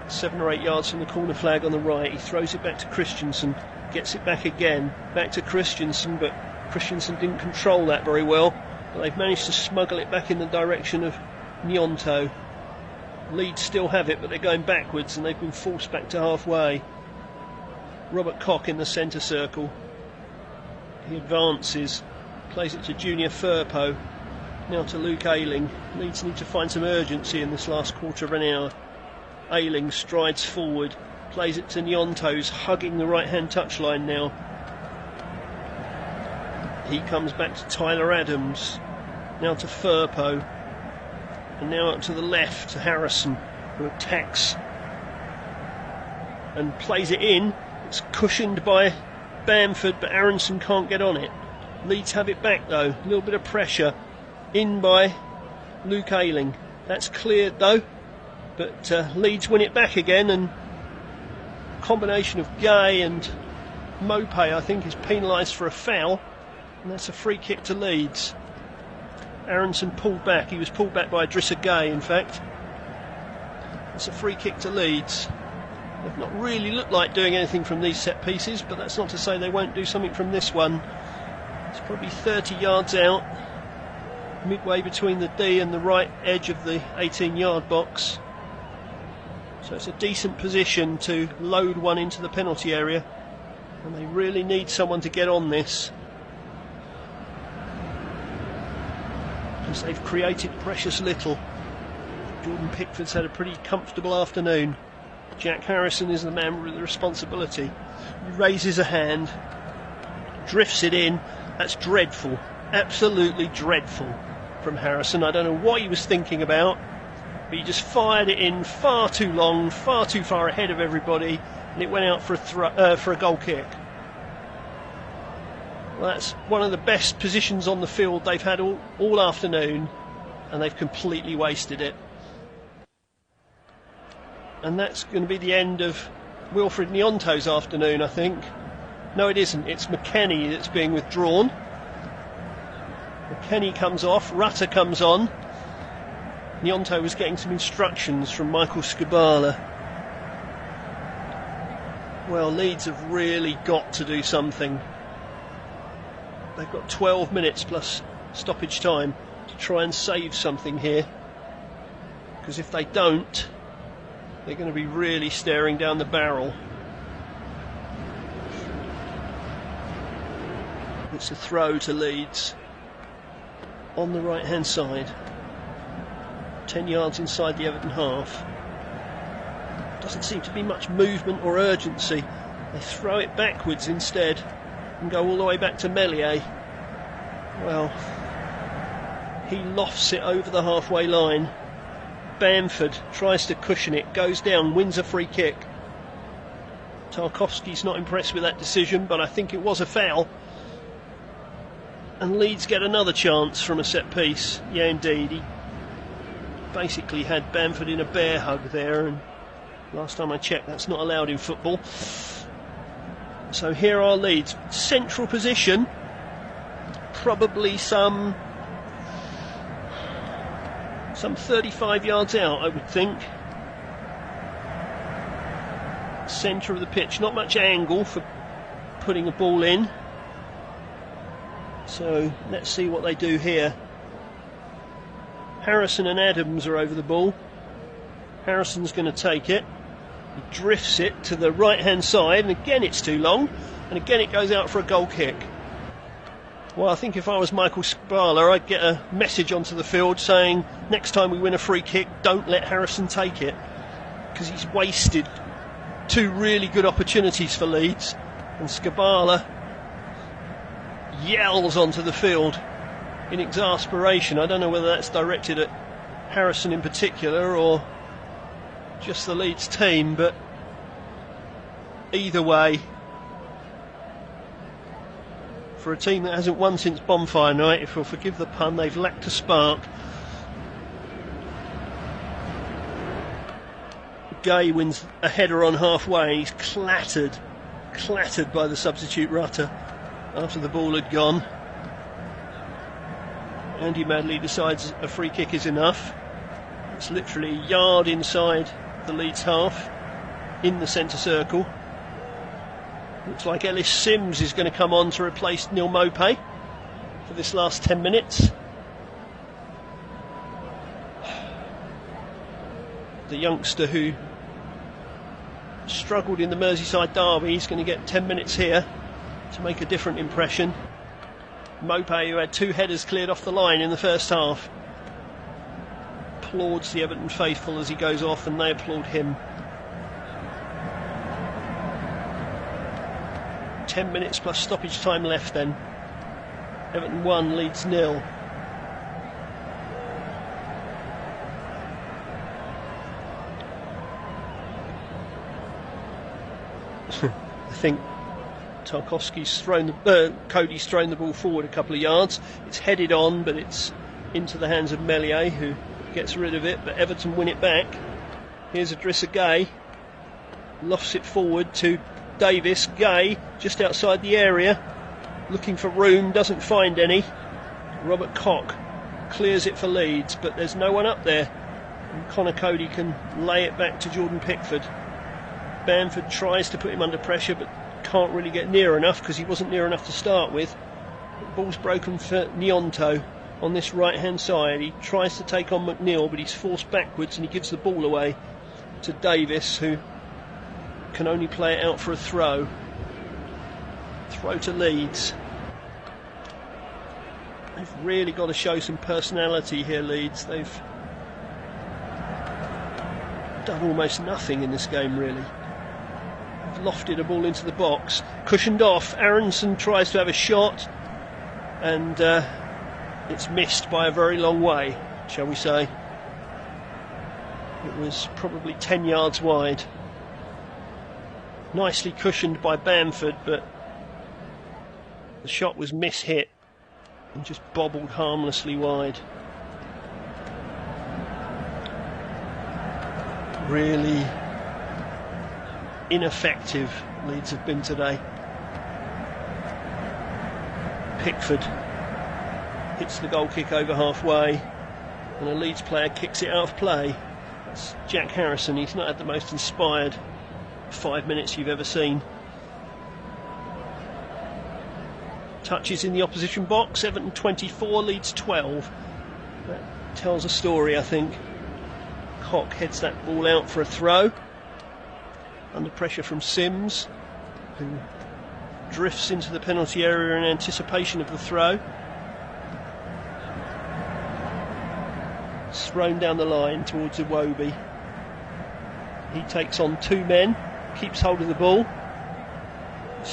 7 or 8 yards from the corner flag on the right. He throws it back to Christensen, gets it back again, back to Christensen, but Christensen didn't control that very well. But they've managed to smuggle it back in the direction of Gnonto. Leeds still have it, but they're going backwards and they've been forced back to halfway. Robert Koch in the centre circle. He advances, plays it to Junior Firpo. Now to Luke Ayling. Leeds need to find some urgency in this last quarter of an hour. Ayling strides forward, plays it to Gnonto, who's hugging the right-hand touchline now. He comes back to Tyler Adams, now to Firpo, and now up to the left to Harrison, who attacks and plays it in. It's cushioned by Bamford, but Aronson can't get on it. Leeds have it back though, a little bit of pressure, in by Luke Ayling. That's cleared though, but Leeds win it back again, and a combination of Gay and Mope, I think, is penalised for a foul, and that's a free kick to Leeds. Aronson pulled back. He was pulled back by Idrissa Gay, in fact. It's a free kick to Leeds. They've not really looked like doing anything from these set pieces, but that's not to say they won't do something from this one. It's probably 30 yards out, midway between the D and the right edge of the 18-yard box. So it's a decent position to load one into the penalty area, and they really need someone to get on this, because they've created precious little. Jordan Pickford's had a pretty comfortable afternoon. Jack Harrison is the man with the responsibility. He raises a hand, drifts it in. That's dreadful, absolutely dreadful from Harrison. I don't know what he was thinking about, but he just fired it in far too long, far too far ahead of everybody, and it went out for a goal kick. Well, that's one of the best positions on the field they've had all afternoon, and they've completely wasted it. And that's going to be the end of Wilfred Gnonto's afternoon, I think. No, it isn't. It's McKennie that's being withdrawn. McKennie comes off, Rutter comes on. Gnonto was getting some instructions from Michael Skubala. Well, Leeds have really got to do something. They've got 12 minutes plus stoppage time to try and save something here, because if they don't, they're going to be really staring down the barrel. It's a throw to Leeds on the right hand side, 10 yards inside the Everton half. Doesn't seem to be much movement or urgency. They throw it backwards instead and go all the way back to Meslier. Well, he lofts it over the halfway line. Bamford tries to cushion it, goes down, wins a free kick. Tarkowski's not impressed with that decision, but I think it was a foul. And Leeds get another chance from a set piece. Yeah, indeed. He basically had Bamford in a bear hug there, and last time I checked, that's not allowed in football. So here are Leeds. Central position, probably some 35 yards out, I would think. Centre of the pitch, not much angle for putting a ball in. So let's see what they do here. Harrison and Adams are over the ball. Harrison's going to take it. He drifts it to the right hand side, and again it's too long, and again it goes out for a goal kick. Well, I think if I was Michael Skubala, I'd get a message onto the field saying, next time we win a free kick, don't let Harrison take it, because he's wasted two really good opportunities for Leeds. And Skubala yells onto the field in exasperation. I don't know whether that's directed at Harrison in particular or just the Leeds team, but either way, for a team that hasn't won since Bonfire Night, if you'll forgive the pun, they've lacked a spark. Gay wins a header on halfway. He's clattered by the substitute Rutter after the ball had gone. Andy Madley decides a free kick is enough. It's literally a yard inside the Leeds half, in the centre circle. Looks like Ellis Sims is going to come on to replace Neil Mopay for this last 10 minutes. The youngster who struggled in the Merseyside derby is going to get 10 minutes here to make a different impression. Mopay, who had 2 headers cleared off the line in the first half, applauds the Everton faithful as he goes off, and they applaud him. 10 minutes plus stoppage time left then. Everton 1, Leeds 0. I think Tarkowski's Cody's thrown the ball forward a couple of yards. It's headed on, but it's into the hands of Meslier, who gets rid of it, but Everton win it back. Here's Idrissa Gueye, lofts it forward to Davis. Gay just outside the area, looking for room, doesn't find any. Robert Koch clears it for Leeds, but there's no one up there, and Connor Cody can lay it back to Jordan Pickford. Bamford tries to put him under pressure, but can't really get near enough because he wasn't near enough to start with. The ball's broken for Nyonto on this right hand side. He tries to take on McNeil, but he's forced backwards, and he gives the ball away to Davis, who can only play it out for a throw. Throw to Leeds. They've really got to show some personality here, Leeds. They've done almost nothing in this game, really. They've lofted a ball into the box, cushioned off. Aronson tries to have a shot, and it's missed by a very long way, shall we say. It was probably 10 yards wide. Nicely cushioned by Bamford, but the shot was mishit and just bobbled harmlessly wide. Really ineffective Leeds have been today. Pickford hits the goal kick over halfway, and a Leeds player kicks it out of play. It's Jack Harrison. He's not had the most inspired 5 minutes you've ever seen. Touches in the opposition box. Everton 24, Leeds 12. That tells a story, I think. Koch heads that ball out for a throw, under pressure from Sims, who drifts into the penalty area in anticipation of the throw. It's thrown down the line towards Iwobi. He takes on 2 men, keeps hold of the ball.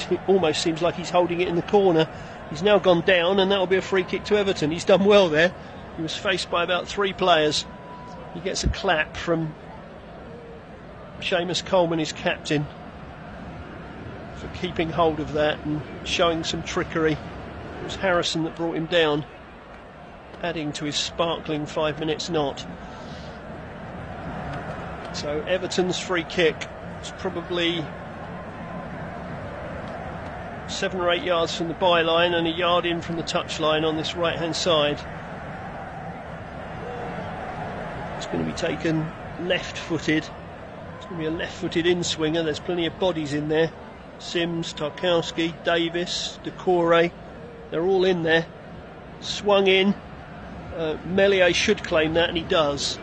It almost seems like he's holding it in the corner. He's now gone down, and that'll be a free kick to Everton. He's done well there. He was faced by about 3 players. He gets a clap from Seamus Coleman, his captain, for keeping hold of that and showing some trickery. It was Harrison that brought him down, adding to his sparkling 5 minutes knot. So Everton's free kick is probably 7 or 8 yards from the byline and a yard in from the touchline on this right hand side. It's going to be taken left footed. It's going to be a left footed in swinger. There's plenty of bodies in there. Sims, Tarkowski, Davis, Decore, they're all in there. Swung in. Meslier should claim that, and he does.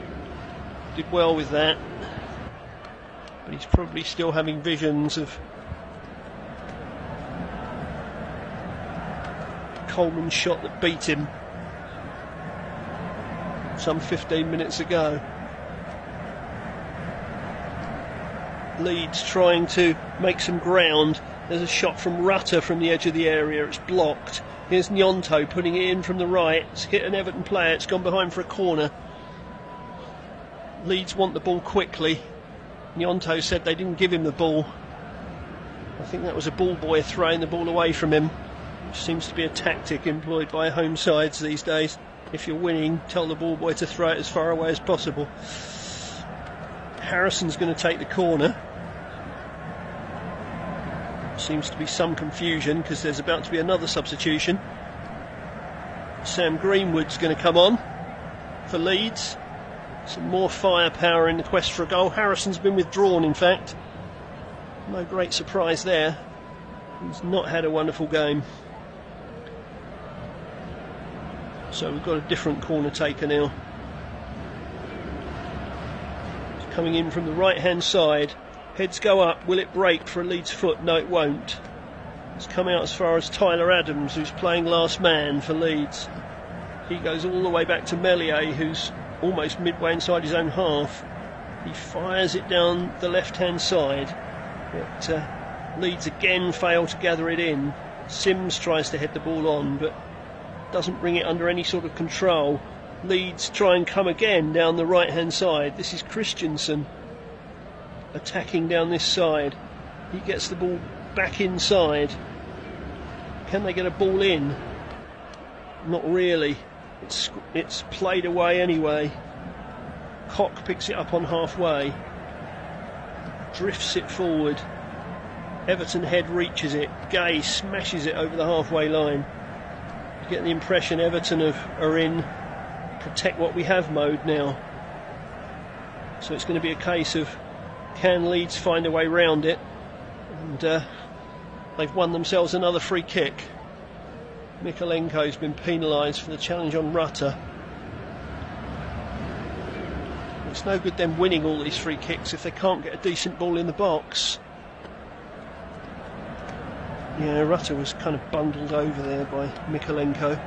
Did well with that. But he's probably still having visions of Coleman's shot that beat him some 15 minutes ago. Leeds trying to make some ground. There's a shot from Rutter from the edge of the area. It's blocked. Here's Nyonto putting it in from the right. It's hit an Everton player. It's gone behind for a corner. Leeds want the ball quickly. Gnonto said they didn't give him the ball. I think that was a ball boy throwing the ball away from him, which seems to be a tactic employed by home sides these days. If you're winning, tell the ball boy to throw it as far away as possible. Harrison's going to take the corner. Seems to be some confusion because there's about to be another substitution. Sam Greenwood's going to come on for Leeds. Some more firepower in the quest for a goal. Harrison's been withdrawn, in fact. No great surprise there. He's not had a wonderful game. So we've got a different corner taker now. It's coming in from the right hand side. Heads go up. Will it break for a Leeds foot? No, it won't. It's come out as far as Tyler Adams, who's playing last man for Leeds. He goes all the way back to Meslier, who's almost midway inside his own half. He fires it down the left hand side, but Leeds again fail to gather it in. Sims tries to head the ball on, but doesn't bring it under any sort of control. Leeds try and come again down the right hand side. This is Christensen attacking down this side. He gets the ball back inside. Can they get a ball in? Not really. It's played away anyway. Koch picks it up on halfway, drifts it forward. Everton head reaches it. Gay smashes it over the halfway line. You get the impression Everton are in protect what we have mode now. So it's going to be a case of, can Leeds find a way round it? And they've won themselves another free kick. Mikalenko's been penalised for the challenge on Rutter. It's no good them winning all these free kicks if they can't get a decent ball in the box. Yeah, Rutter was kind of bundled over there by Mikalenko.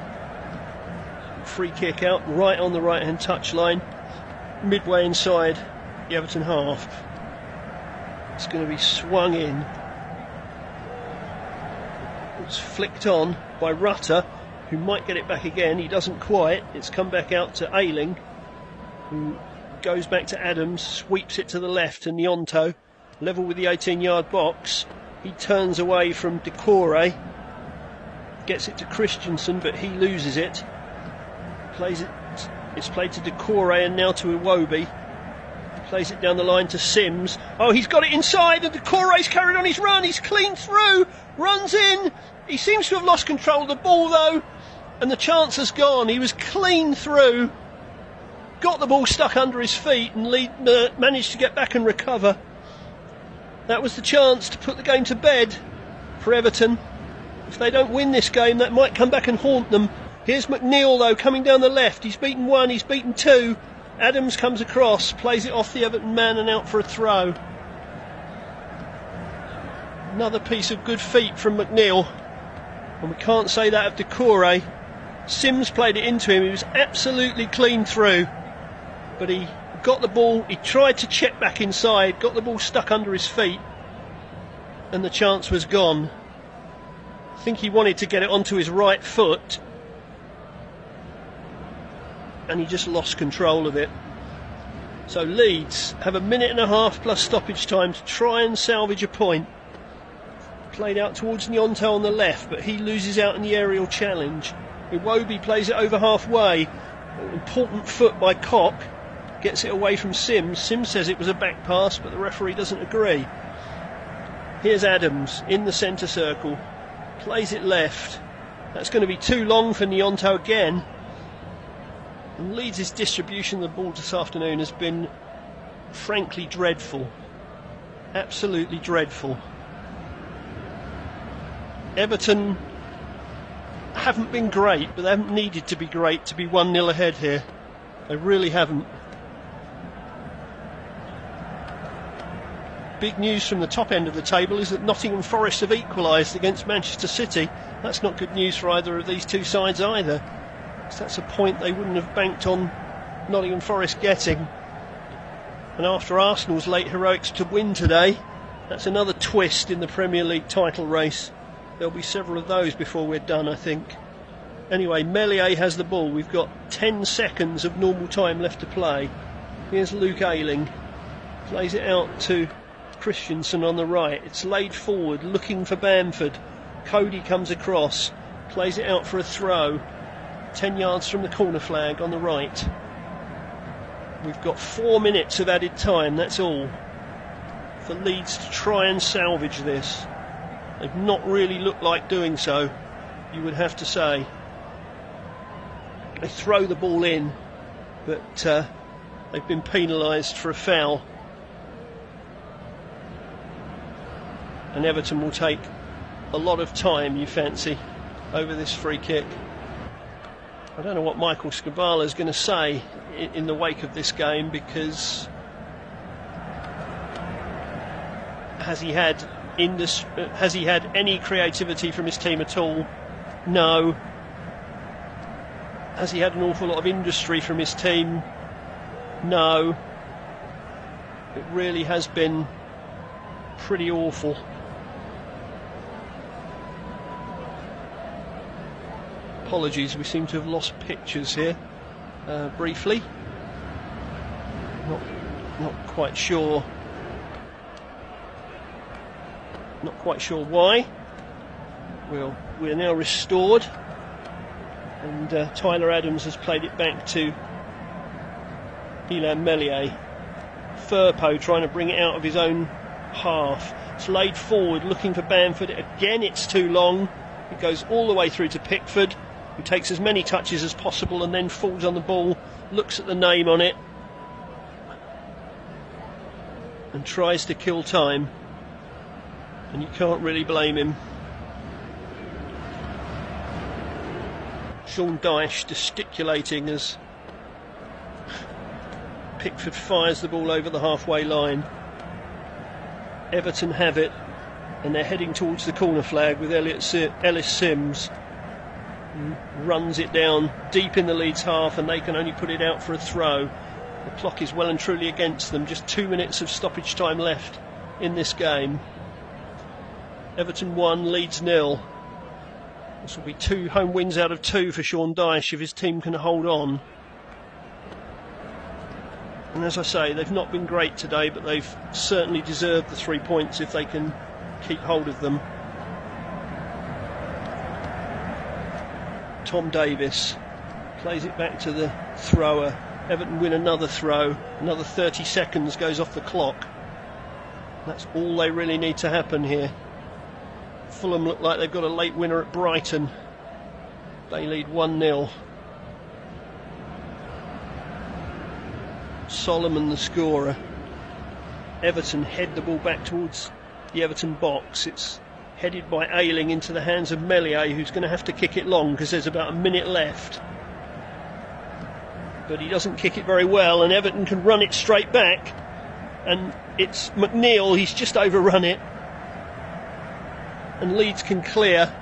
Free kick out right on the right hand touchline, midway inside the Everton half. It's going to be swung in. It's flicked on by Rutter, who might get it back again. He doesn't quite. It's come back out to Ayling, who goes back to Adams, sweeps it to the left, and Gnonto, level with the 18-yard box. He turns away from Decore, gets it to Christensen, but he loses it. Plays it. It's played to Decore and now to Iwobi. Plays it down the line to Sims. Oh, he's got it inside, and Decore's carried on his run. He's clean through, runs in. He seems to have lost control of the ball though, and the chance has gone. He was clean through, got the ball stuck under his feet, and managed to get back and recover. That was the chance to put the game to bed for Everton. If they don't win this game, that might come back and haunt them. Here's McNeil though, coming down the left. He's beaten one, he's beaten two. Adams comes across, plays it off the Everton man and out for a throw. Another piece of good feet from McNeil, and we can't say that of Decore. Sims played it into him. He was absolutely clean through, but he got the ball, he tried to check back inside, got the ball stuck under his feet, and the chance was gone. I think he wanted to get it onto his right foot, and he just lost control of it. So Leeds have a minute and a half plus stoppage time to try and salvage a point. Played out towards Gnonto on the left, but he loses out in the aerial challenge. Iwobi plays it over halfway. An important foot by Koch. Gets it away from Sims. Sims says it was a back pass, but the referee doesn't agree. Here's Adams in the centre circle. Plays it left. That's going to be too long for Gnonto again. And Leeds' distribution of the ball this afternoon has been frankly dreadful. Absolutely dreadful. Everton haven't been great, but they haven't needed to be great to be 1-0 ahead here. They really haven't. Big news from the top end of the table is that Nottingham Forest have equalised against Manchester City. That's not good news for either of these two sides either. So that's a point they wouldn't have banked on Nottingham Forest getting. And after Arsenal's late heroics to win today, that's another twist in the Premier League title race. There'll be several of those before we're done, I think. Anyway, Meslier has the ball. We've got 10 seconds of normal time left to play. Here's Luke Ayling. Plays it out to Christensen on the right. It's laid forward, looking for Bamford. Cody comes across, plays it out for a throw. 10 yards from the corner flag on the right. We've got 4 minutes of added time, that's all, for Leeds to try and salvage this. They've not really looked like doing so, you would have to say. They throw the ball in, but they've been penalised for a foul. And Everton will take a lot of time, you fancy, over this free kick. I don't know what Michael Skubala is going to say in the wake of this game, because has he had any creativity from his team at all? No. Has he had an awful lot of industry from his team? No. It really has been pretty awful. Apologies, we seem to have lost pictures here briefly. Not quite sure. Not quite sure why. We're now restored, and Tyler Adams has played it back to Illan Meslier. Firpo trying to bring it out of his own half. It's laid forward, looking for Bamford. Again, it's too long. It goes all the way through to Pickford, who takes as many touches as possible and then falls on the ball, looks at the name on it and tries to kill time, and you can't really blame him. Sean Dyche gesticulating as Pickford fires the ball over the halfway line. Everton have it, and they're heading towards the corner flag with Ellis Sims. Runs it down deep in the Leeds half, and they can only put it out for a throw. The clock is well and truly against them. Just 2 minutes of stoppage time left in this game. Everton 1, Leeds 0. This will be 2 home wins out of 2 for Sean Dyche if his team can hold on. And as I say, they've not been great today, but they've certainly deserved the 3 points if they can keep hold of them. Tom Davis plays it back to the thrower. Everton win another throw. Another 30 seconds goes off the clock. That's all they really need to happen here. Fulham look like they've got a late winner at Brighton. They lead 1-0. Solomon the scorer. Everton head the ball back towards the Everton box. It's headed by Ayling into the hands of Meslier, who's going to have to kick it long because there's about a minute left. But he doesn't kick it very well, and Everton can run it straight back. And it's McNeil, he's just overrun it. And Leeds can clear.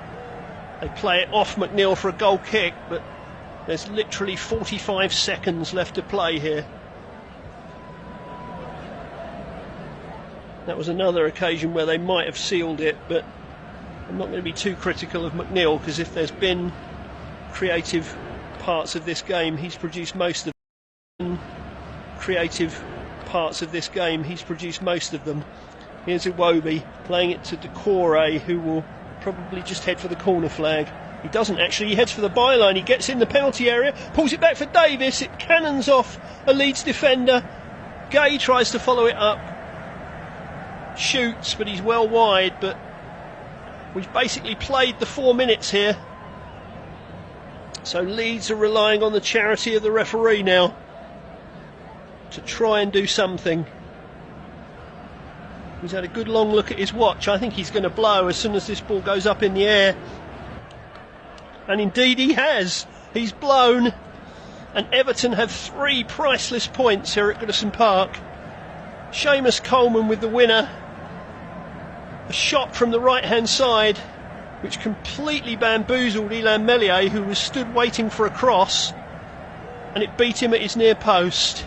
They play it off McNeil for a goal kick, but there's literally 45 seconds left to play here. That was another occasion where they might have sealed it, but I'm not going to be too critical of McNeil, because if there's been creative parts of this game, he's produced most of them. Creative parts of this game, he's produced most of them. Here's Iwobi playing it to Decore, who will probably just head for the corner flag. He doesn't actually, he heads for the byline, he gets in the penalty area, pulls it back for Davis, it cannons off a Leeds defender. Gay tries to follow it up, shoots, but he's well wide. But we've basically played the 4 minutes here, so Leeds are relying on the charity of the referee now to try and do something. He's had a good long look at his watch. I think he's going to blow as soon as this ball goes up in the air. And indeed he has. He's blown. And Everton have 3 priceless points here at Goodison Park. Seamus Coleman with the winner. A shot from the right hand side which completely bamboozled Illan Meslier, who was stood waiting for a cross, and it beat him at his near post.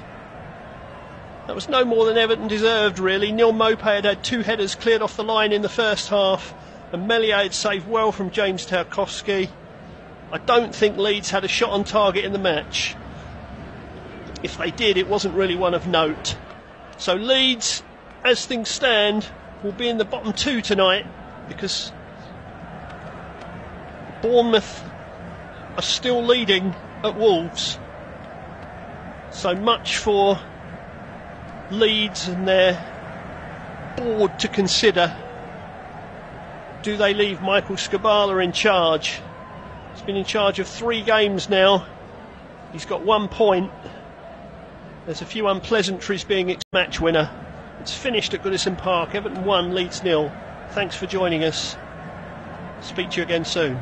That was no more than Everton deserved, really. Neil Maupay had 2 headers cleared off the line in the first half, and Meslier had saved well from James Tarkowski. I don't think Leeds had a shot on target in the match. If they did, it wasn't really one of note. So Leeds, as things stand, will be in the bottom two tonight because Bournemouth are still leading at Wolves. So much for Leeds and their board to consider. Do they leave Michael Skubala in charge? He's been in charge of 3 games now. He's got 1 point. There's a few unpleasantries being its match winner. It's finished at Goodison Park. Everton 1, Leeds 0. Thanks for joining us. Speak to you again soon.